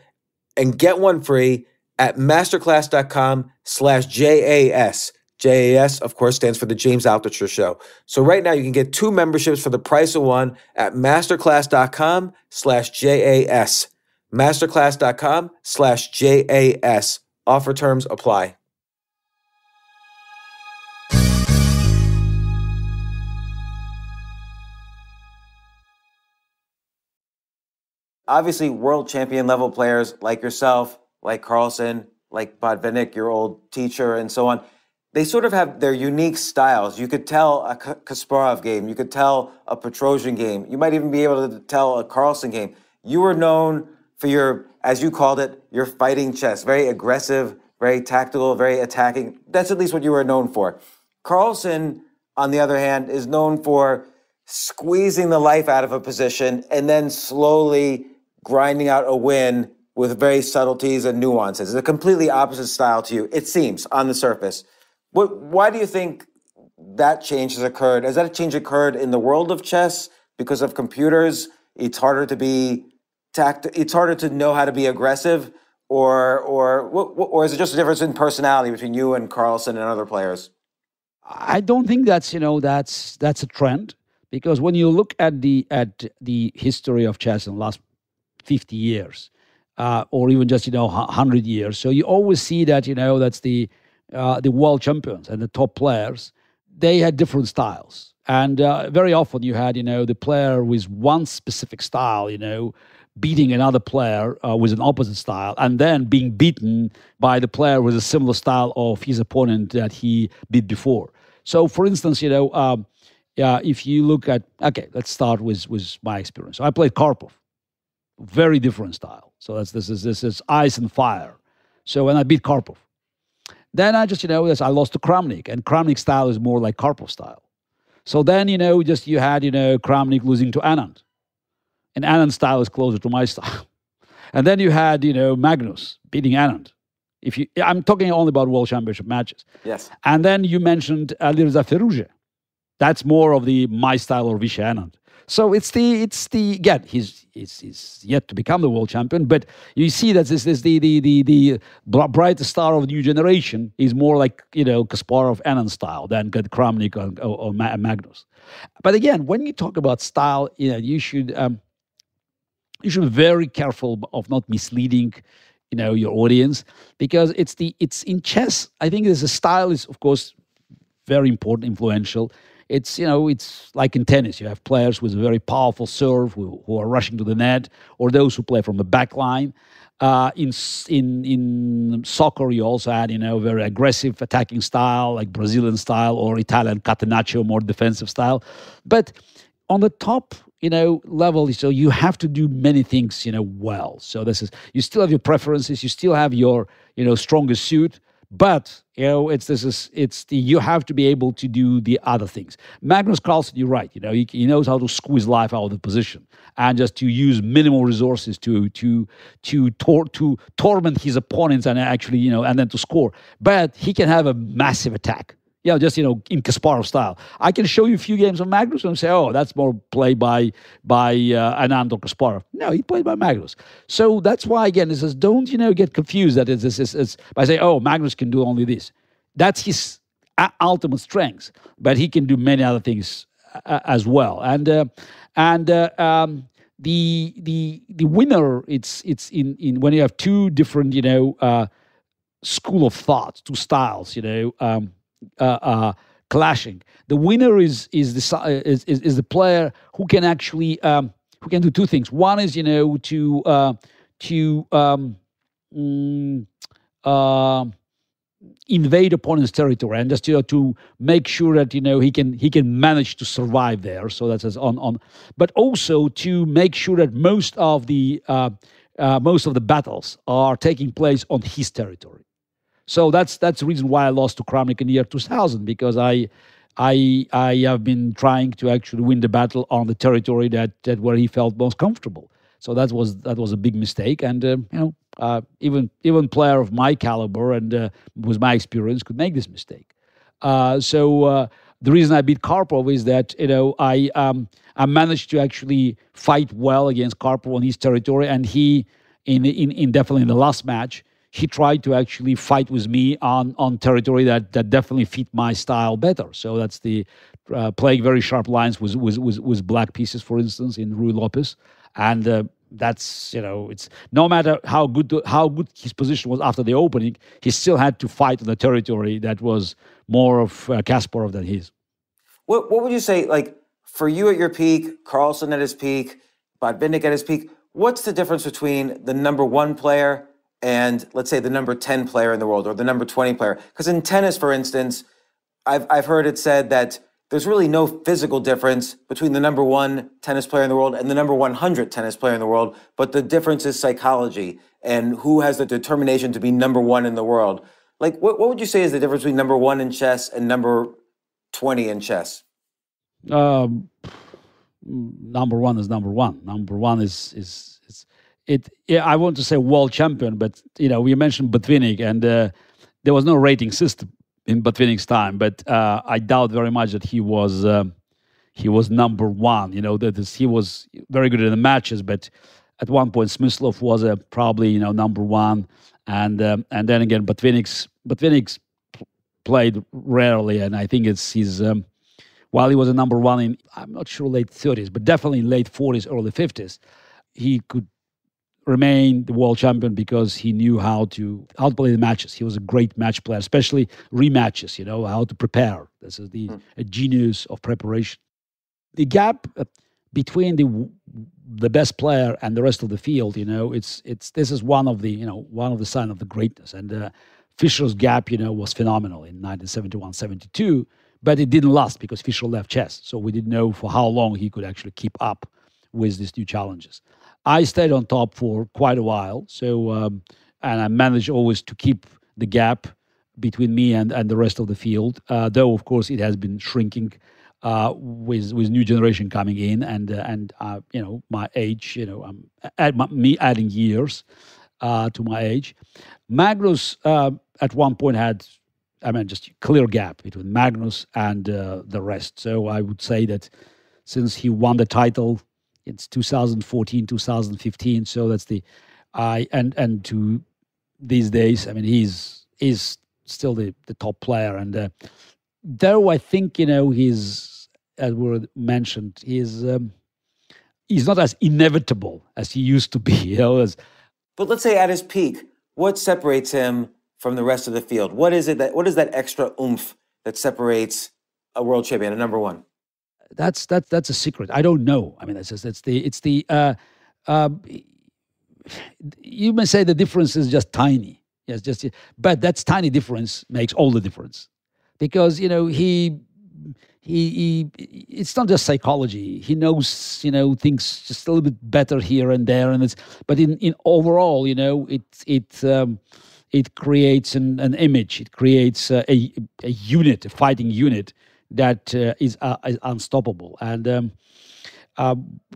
and get one free at masterclass.com/JAS. JAS, of course, stands for the James Altucher Show. So right now you can get 2 memberships for the price of one at masterclass.com/JAS. Masterclass.com/JAS. Offer terms apply. Obviously, world champion level players like yourself, like Carlsen, like Botvinnik, your old teacher, and so on, they sort of have their unique styles. You could tell a Kasparov game. You could tell a Petrosian game. You might even be able to tell a Carlsen game. You were known for your, as you called it, your fighting chess. Very aggressive, very tactical, very attacking. That's at least what you were known for. Carlsen, on the other hand, is known for squeezing the life out of a position and then slowly grinding out a win with very subtleties and nuances. It's a completely opposite style to you, it seems, on the surface. Why do you think that change has occurred? Has that change occurred in the world of chess because of computers? It's harder to be it's harder to know how to be aggressive, or is it just a difference in personality between you and Carlsen and other players? I don't think that's that's a trend, because when you look at the history of chess in the last 50 years, or even just 100 years, so you always see that that's the world champions and the top players, they had different styles. And very often you had, the player with one specific style, beating another player with an opposite style, and then being beaten by the player with a similar style of his opponent that he beat before. So, for instance, if you look at, let's start with my experience. I played Karpov, very different style. So this is ice and fire. So when I beat Karpov, then I just, I lost to Kramnik, and Kramnik's style is more like Karpov style. So then, you had, Kramnik losing to Anand, and Anand's style is closer to my style. And then you had, Magnus beating Anand. I'm talking only about World Championship matches. Yes. And then you mentioned Alireza Firuze. That's more of my style or Vishy Anand. So it's the again, he's yet to become the world champion, but you see that this is the brightest star of the new generation is more like Kasparov Anand style than Kramnik or Magnus. But again, when you talk about style, you should be very careful of not misleading your audience, because it's in chess. I think there's a style is of course very important, influential. It's it's like in tennis. You have players with a very powerful serve who are rushing to the net, or those who play from the back line. In soccer, you also had a very aggressive attacking style, like Brazilian style, or Italian catenaccio, more defensive style. But on the top level, so you have to do many things well. So you still have your preferences, you still have your strongest suit. But you have to be able to do the other things. Magnus Carlsen, you're right. He knows how to squeeze life out of the position and just to use minimal resources to torment his opponents and actually and then to score. But he can have a massive attack. Just in Kasparov style. I can show you a few games of Magnus and say, oh, that's more played by Anand or Kasparov. No, he played by Magnus. So that's why, again, it says, don't get confused that it's by saying, oh, Magnus can do only this. That's his ultimate strengths, but he can do many other things as well. And the winner, it's in when you have two different school of thought, two styles, clashing. The winner is the player who can actually who can do two things. One is invade opponent's territory and just to make sure that he can manage to survive there. So that's on, but also to make sure that most of the battles are taking place on his territory. So that's the reason why I lost to Kramnik in the year 2000, because I have been trying to actually win the battle on the territory that where he felt most comfortable. So that was a big mistake, and even player of my caliber and with my experience could make this mistake. So the reason I beat Karpov is that I managed to actually fight well against Karpov on his territory, and he in definitely in the last match he tried to actually fight with me on territory that definitely fit my style better. So that's the playing very sharp lines with black pieces, for instance, in Rui Lopez. And that's it's no matter how good his position was after the opening, he still had to fight on the territory that was more of Kasparov than his. What would you say, like, for you at your peak, Carlsen at his peak, Botvinnik at his peak? What's the difference between the number 1 player and, let's say, the number 10 player in the world, or the number 20 player? Because in tennis, for instance, I've heard it said that there's really no physical difference between the number 1 tennis player in the world and the number 100 tennis player in the world, but the difference is psychology and who has the determination to be number 1 in the world. Like, what would you say is the difference between number 1 in chess and number 20 in chess? Number 1 is number 1. Number 1 is it. Yeah, I want to say world champion, but we mentioned Botvinnik, and there was no rating system in Botvinnik's time, but I doubt very much that he was number 1. That he was very good in the matches, but at one point Smyslov was probably number 1, and then again Botvinnik's played rarely, and I think it's his while he was a number 1 in, I'm not sure, late 30s, but definitely in late 40s, early 50s, he could remain the world champion because he knew how to play the matches. He was a great match player, especially rematches, how to prepare. This is a genius of preparation. The gap between the best player and the rest of the field, this is one of the sign of the greatness. And Fischer's gap, was phenomenal in 1971-72, but it didn't last because Fischer left chess. So we didn't know for how long he could actually keep up with these new challenges. I stayed on top for quite a while, so and I managed always to keep the gap between me and the rest of the field. Though of course it has been shrinking with new generation coming in, and my age, me adding years to my age. Magnus at one point had, just a clear gap between Magnus and the rest. So I would say that since he won the title, it's 2014, 2015. So that's and to these days, he's still the top player. And though I think, he's, as we mentioned, he's not as inevitable as he used to be. But let's say at his peak, what separates him from the rest of the field? What is that extra oomph that separates a world champion, a number 1? That's a secret. I don't know. You may say the difference is just tiny. Yes, but that tiny difference makes all the difference, because he it's not just psychology. He knows things just a little bit better here and there, but in overall, it creates an image. It creates a unit, a fighting unit that is unstoppable. And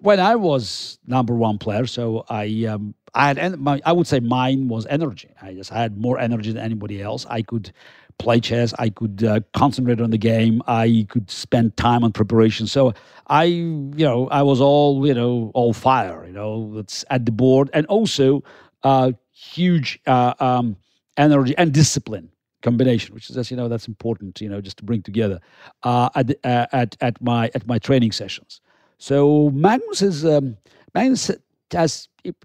when I was number 1 player, so I would say mine was energy. I had more energy than anybody else. I could play chess. I could concentrate on the game. I could spend time on preparation. So I was all fire. It's at the board, and also huge energy and discipline combination, which is just, that's important, just to bring together at my training sessions. So Magnus has,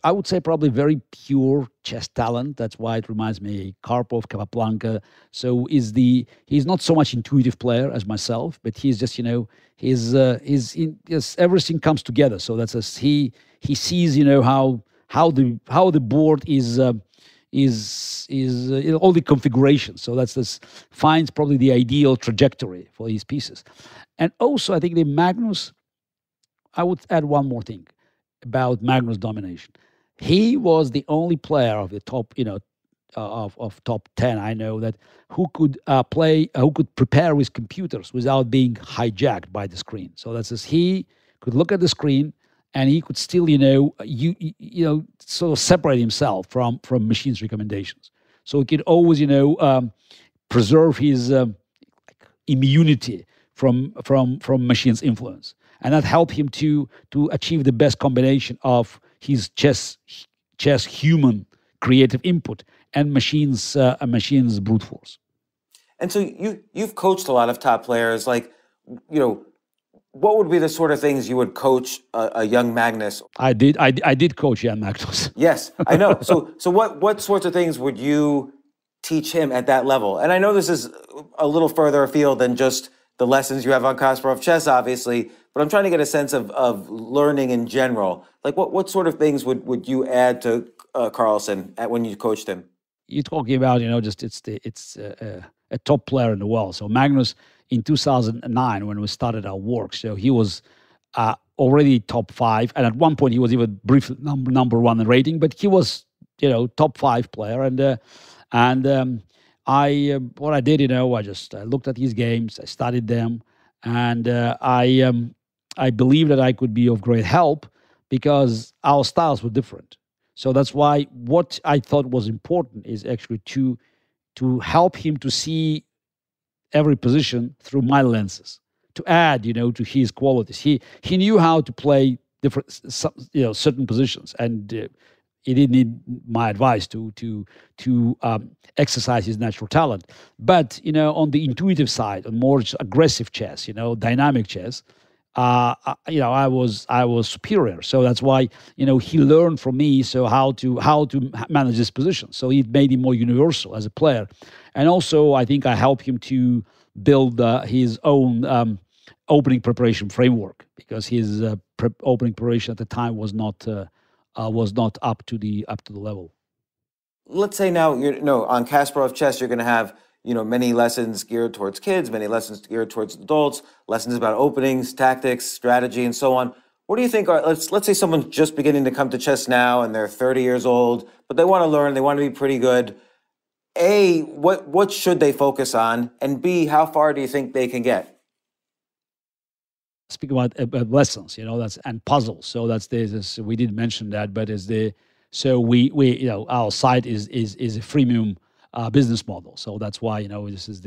I would say, probably very pure chess talent. That's why it reminds me of Karpov, Capablanca. So he's not so much intuitive player as myself, but he's just, everything comes together. So that's he sees, how the board is all the configurations. So finds probably the ideal trajectory for these pieces. And also, I think I would add one more thing about Magnus' domination. He was the only player of the top, of top 10 I know that who could prepare with computers without being hijacked by the screen. So he could look at the screen and he could still, sort of separate himself from machines' recommendations. So he could always, preserve his immunity from machines' influence. And that helped him to achieve the best combination of his chess human creative input and machines brute force. And so you've coached a lot of top players. Like, what would be the sort of things you would coach a young Magnus? I did coach young Magnus. Yes, I know. So what sorts of things would you teach him at that level? And I know this is a little further afield than just the lessons you have on Kasparovchess, obviously, but I'm trying to get a sense of learning in general. Like, what sort of things would you add to Carlsen when you coached him? You're talking about, it's a top player in the world. So Magnus, in 2009, when we started our work, so he was already top 5, and at one point he was even briefly number 1 in rating, but he was, top 5 player, and what I did, I just looked at his games, I studied them, and I believed that I could be of great help because our styles were different. So that's why what I thought was important is actually to help him to see every position through my lenses, to add, to his qualities. He knew how to play different, certain positions, and he didn't need my advice to exercise his natural talent. But on the intuitive side, on more aggressive chess, dynamic chess, I was superior. So that's why he learned from me. So how to manage this position. So it made him more universal as a player, and also I think I helped him to build his own opening preparation framework, because his opening preparation at the time was not up to the level. Let's say now on Kasparovchess you're going to have many lessons geared towards kids, many lessons geared towards adults, lessons about openings, tactics, strategy, and so on. What do you think let's say someone's just beginning to come to chess now and they're 30 years old, but they want to learn, they want to be pretty good. A, what should they focus on? And B, how far do you think they can get? Speak about lessons, and puzzles. So that's we did mention that, but we our site is a freemium business model. So that's why this is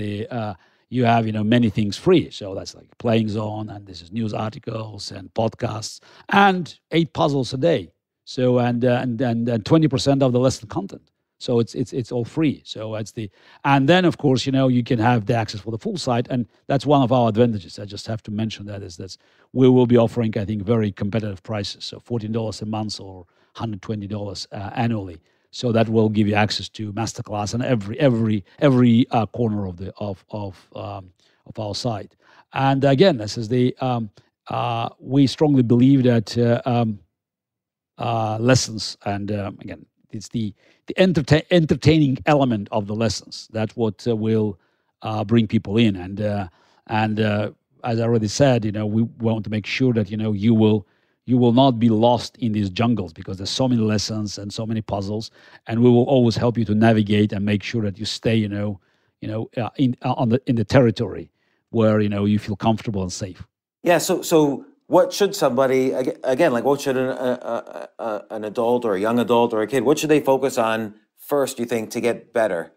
you have many things free. So that's like Playing Zone, and this is news articles and podcasts and 8 puzzles a day. So and 20% of the lesson content. So it's all free. So and then of course you can have the access for the full site, and that's one of our advantages. I just have to mention that we will be offering, I think, very competitive prices. So $14 a month or $120 annually. So that will give you access to masterclass and every corner of our site. And again, this is we strongly believe that lessons and again, it's the entertaining element of the lessons. That's what will bring people in. And as I already said, we want to make sure that you will not be lost in these jungles, because there's so many lessons and so many puzzles, and we will always help you to navigate and make sure that you stay in the territory where you feel comfortable and safe. Yeah. So what should somebody, again, like what should an adult or a young adult or a kid, what should they focus on first, you think, to get better?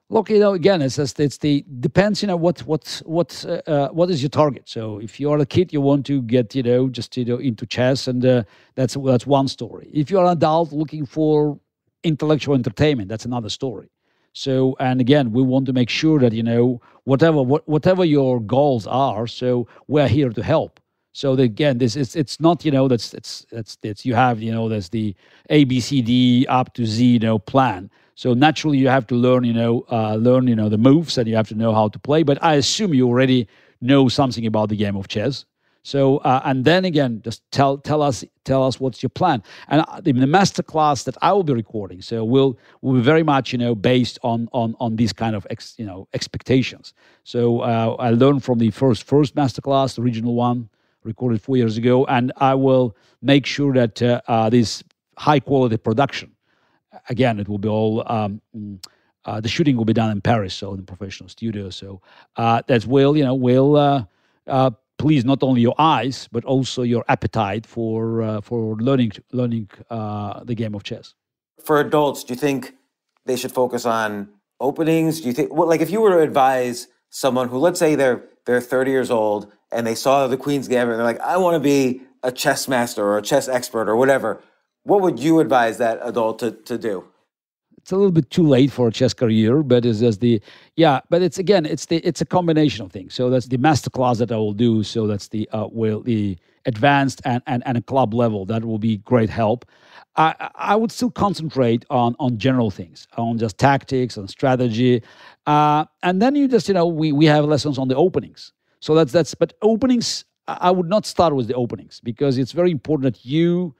Look, again, depends, what is your target? So if you're a kid, you want to get, into chess, and that's one story. If you're an adult looking for intellectual entertainment, that's another story. So, and again, we want to make sure that, whatever your goals are, so we're here to help. So again, it's not, that's you have, there's the ABCD up to Z, plan. So naturally you have to learn, the moves, and you have to know how to play. But I assume you already know something about the game of chess. So, and then again, just tell us what's your plan. And the masterclass that I will be recording, so will be very much, based on these kind of expectations. So I learned from the first masterclass, the original one, recorded 4 years ago, and I will make sure that this high quality production, again, it will be all. The shooting will be done in Paris, so in the professional studio. So that will please not only your eyes, but also your appetite for learning the game of chess. For adults, do you think they should focus on openings? Do you think, like, if you were to advise someone who, let's say they're 30 years old and they saw the Queen's Gambit and they're like, I want to be a chess master or a chess expert or whatever, what would you advise that adult to do? It's a little bit too late for a chess career, but it's just but it's a combination of things. So that's the masterclass that I will do. So that's the advanced and a club level. That will be great help. I would still concentrate on general things, on just tactics, on strategy. And then you just, we have lessons on the openings. So but openings, I would not start with the openings, because it's very important that you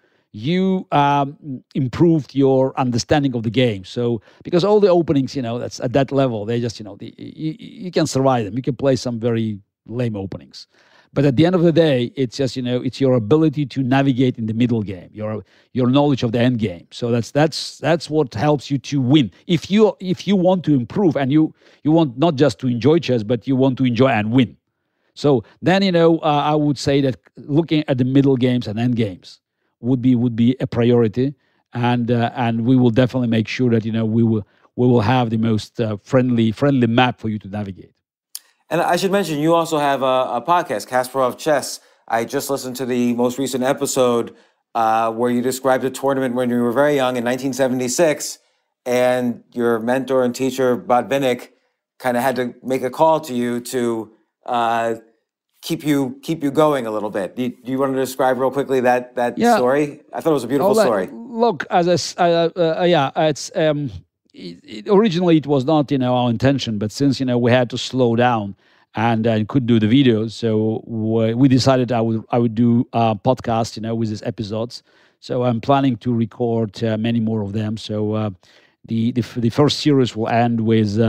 improved your understanding of the game. So, because all the openings, that's at that level, they just, you can survive them. You can play some very lame openings. But at the end of the day, it's just, it's your ability to navigate in the middle game, your knowledge of the end game. So that's what helps you to win. If you want to improve, and you want not just to enjoy chess, but you want to enjoy and win. So then, I would say that looking at the middle games and end games would be a priority, and we will definitely make sure that we will have the most friendly map for you to navigate. And I should mention, you also have a podcast, Kasparovchess. I just listened to the most recent episode where you described a tournament when you were very young in 1976, and your mentor and teacher Botvinnik kind of had to make a call to you to keep you going a little bit. Do you want to describe real quickly that story? I thought it was a beautiful story. Look, originally it was not our intention, but since we had to slow down and couldn't do the videos, so we decided I would do a podcast with these episodes. So I'm planning to record many more of them. So the first series will end with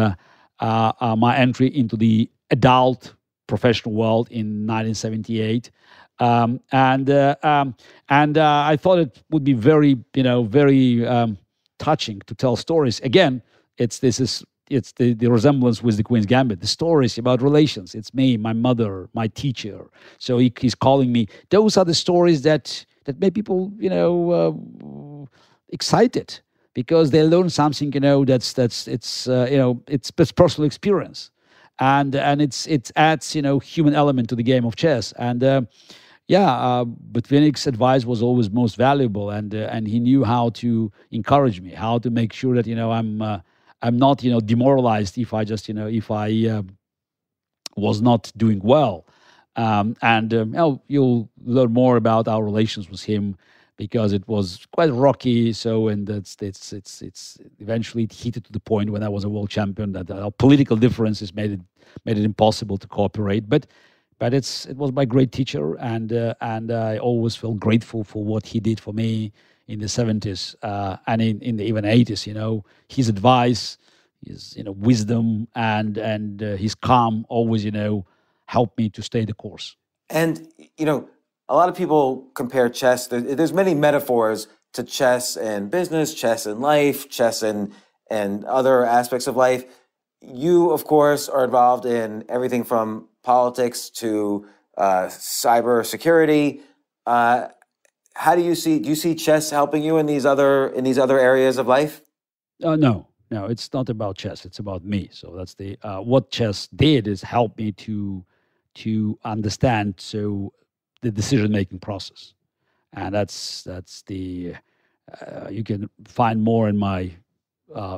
my entry into the adult professional world in 1978, and I thought it would be very touching to tell stories. Again, it's the resemblance with the Queen's Gambit. The stories about relations. It's me, my mother, my teacher. So he's calling me. Those are the stories that make people excited, because they learn something it's personal experience. And it adds human element to the game of chess, and but Vinnik's advice was always most valuable, and he knew how to encourage me, how to make sure that I'm not demoralized if I just if I was not doing well, you'll learn more about our relations with him, because it was quite rocky. So, and it's eventually it heated to the point when I was a world champion that our political differences made it impossible to cooperate. But it was my great teacher, and I always felt grateful for what he did for me in the 70s and in the even 80s. His advice, his wisdom, and his calm always helped me to stay the course. And a lot of people compare chess. There's many metaphors to chess and business, chess and life, chess and other aspects of life. You, of course, are involved in everything from politics to cyber security. Do you see chess helping you in these other areas of life? No, it's not about chess. It's about me. So that's what chess did is help me to understand the decision-making process, and that's the you can find more in my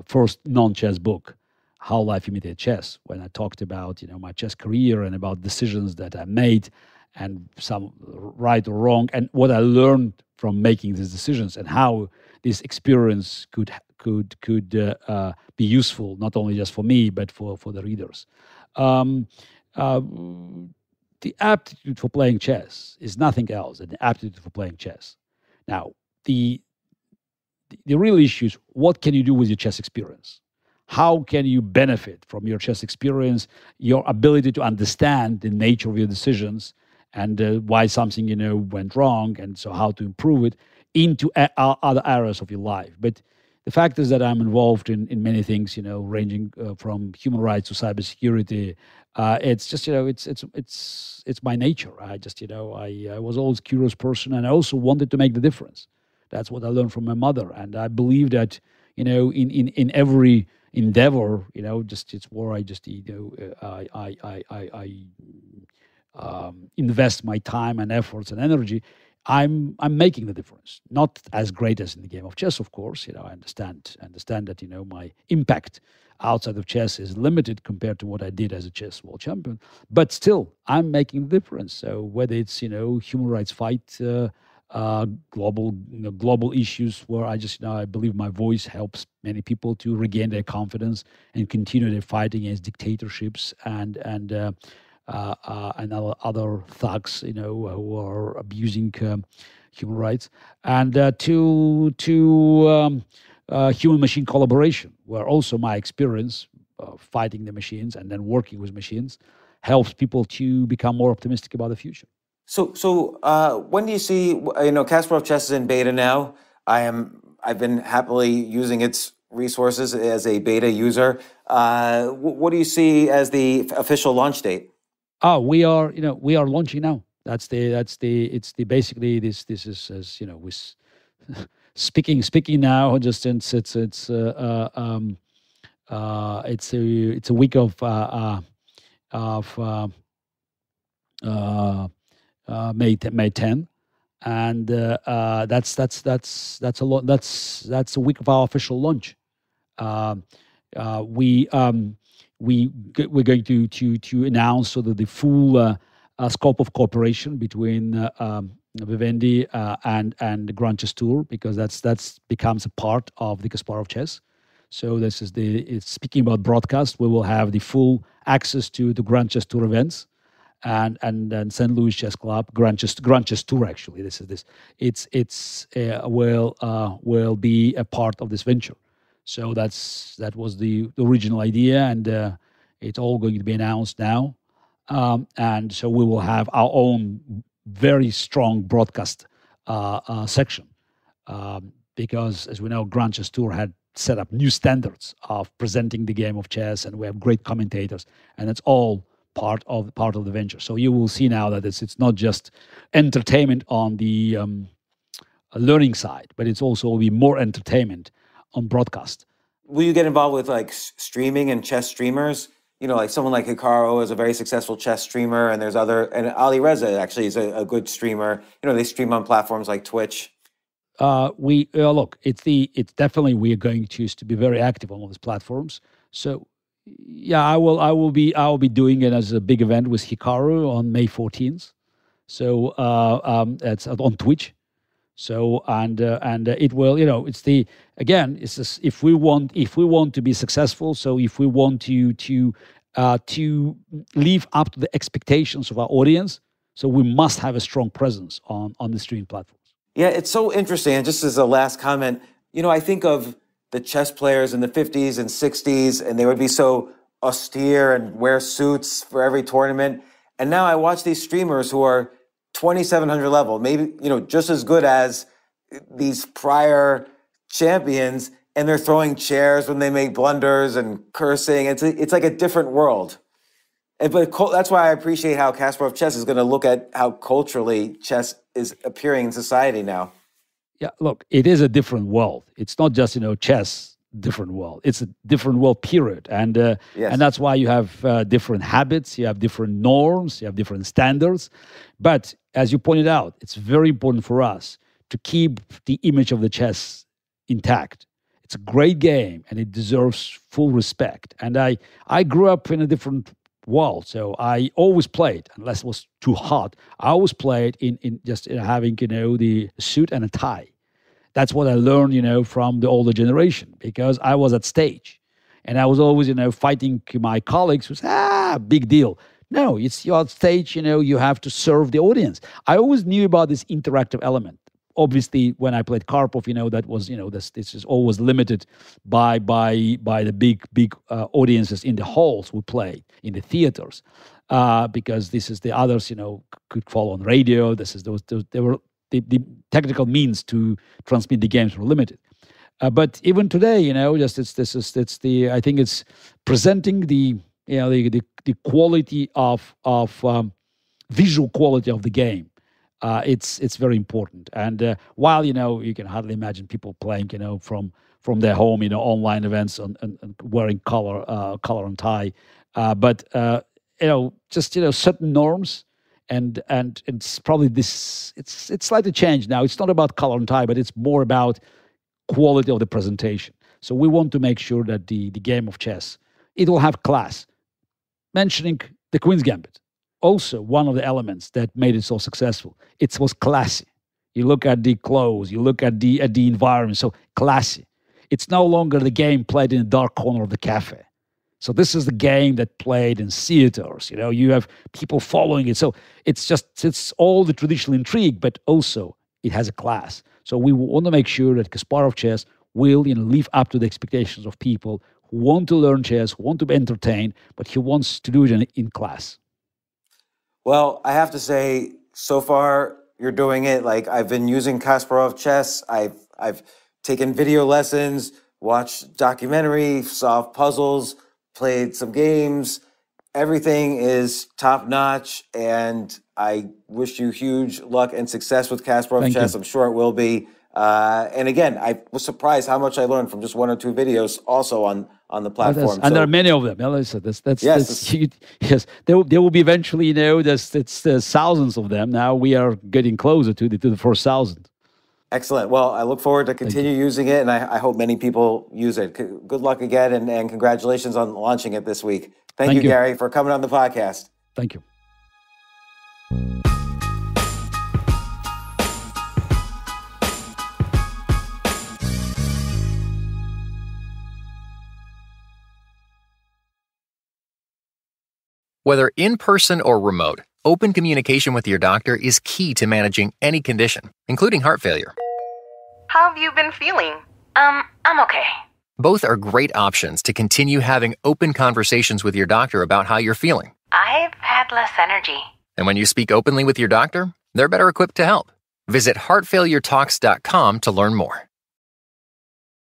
first non-chess book. how life imitated chess, when I talked about my chess career and about decisions that I made, and some right or wrong, and what I learned from making these decisions, and how this experience could be useful not only just for me but for the readers. Uh, the aptitude for playing chess is nothing else than the aptitude for playing chess. Now, the real issue is, what can you do with your chess experience? How can you benefit from your chess experience, your ability to understand the nature of your decisions, and why something went wrong, and so how to improve it into other areas of your life. But the fact is that I'm involved in many things, ranging from human rights to cybersecurity. It's just it's my nature. I was always a curious person, and I also wanted to make the difference. That's what I learned from my mother, and I believe that in every endeavor, it's where I just invest my time and efforts and energy. I'm making the difference. Not as great as in the game of chess, of course. I understand that my impact outside of chess is limited compared to what I did as a chess world champion. But still, I'm making the difference. So whether it's human rights fight, global issues where I believe my voice helps many people to regain their confidence and continue their fight against dictatorships and other thugs, who are abusing human rights, and to human-machine collaboration, where also my experience fighting the machines and then working with machines helps people to become more optimistic about the future. So when do you see? Kasparovchess is in beta now. I've been happily using its resources as a beta user. What do you see as the official launch date? Oh, we are launching now. It's basically this is, as with speaking now. Just since it's a week of May 10, and that's a lot. That's a week of our official launch. We're going to announce sort of the full scope of cooperation between Vivendi and the Grand Chess Tour, because that's becomes a part of the Kasparovchess. So this is speaking about broadcast. We will have the full access to the Grand Chess Tour events and St. Louis Chess Club Grand Chess Tour. Actually, will be a part of this venture. So that was the original idea, and it's all going to be announced now. And so we will have our own very strong broadcast section, because, as we know, Grand Chess Tour had set up new standards of presenting the game of chess, and we have great commentators, and it's all part of the venture. So you will see now that it's not just entertainment on the learning side, but it's also will be more entertainment on broadcast. Will you get involved with like streaming and chess streamers? Like someone like Hikaru is a very successful chess streamer, and and Ali Reza actually is a good streamer. They stream on platforms like Twitch. Look, it's definitely, we are going to be very active on all these platforms. So yeah, I will be doing it as a big event with Hikaru on May 14th. So it's on Twitch. So and it will, it's this, if we want to be successful. So if we want to live up to the expectations of our audience, so we must have a strong presence on the streaming platforms. Yeah, it's so interesting. And just as a last comment, I think of the chess players in the 50s and 60s, and they would be so austere and wear suits for every tournament. And now I watch these streamers who are 2,700 level, maybe, just as good as these prior champions, and they're throwing chairs when they make blunders and cursing. It's like a different world. But that's why I appreciate how Kasparovchess is going to look at how culturally chess is appearing in society now. Yeah, look, it is a different world. It's not just, chess, different world. It's a different world, period. And yes. And that's why you have different habits, you have different norms, you have different standards. But as you pointed out, it's very important for us to keep the image of the chess intact. It's a great game, and it deserves full respect. And I grew up in a different world, so I always played, unless it was too hot. I always played in just having, the suit and a tie. That's what I learned, from the older generation, because I was at stage. And I was always, fighting my colleagues who said, big deal. No, it's your stage, you have to serve the audience. I always knew about this interactive element. Obviously, when I played Karpov, that was, this is always limited by the big audiences in the halls who play, in the theaters, because this is the others, could follow on radio. The technical means to transmit the games were limited. But even today, I think it's presenting the quality of visual quality of the game. It's very important. And while you can hardly imagine people playing from their home, online events and wearing collar and tie, but just certain norms. And it's probably this. It's slightly changed now. It's not about color and tie, but it's more about quality of the presentation. So we want to make sure that the game of chess, it will have class. Mentioning the Queen's Gambit, also one of the elements that made it so successful. It was classy. You look at the clothes, you look at the environment. So classy. It's no longer the game played in a dark corner of the cafe. So this is the game that played in theaters. You have people following it. So it's all the traditional intrigue, but also it has a class. So we want to make sure that Kasparovchess will live up to the expectations of people who want to learn chess, who want to be entertained, but he wants to do it in class. Well, I have to say, so far you're doing it. Like, I've been using Kasparovchess. I've taken video lessons, watched documentary, solved puzzles, played some games. Everything is top notch, and I wish you huge luck and success with Kasparovchess. I'm sure it will be. And again, I was surprised how much I learned from just one or two videos also on the platform. And there are many of them. Yes, there will be eventually, there's thousands of them. Now we are getting closer to the first 1,000. Excellent. Well, I look forward to continue using it, and I hope many people use it. Good luck again, and congratulations on launching it this week. Thank you, Garry, for coming on the podcast. Thank you. Whether in person or remote, open communication with your doctor is key to managing any condition, including heart failure. How have you been feeling? I'm okay. Both are great options to continue having open conversations with your doctor about how you're feeling. I've had less energy. And when you speak openly with your doctor, they're better equipped to help. Visit heartfailuretalks.com to learn more.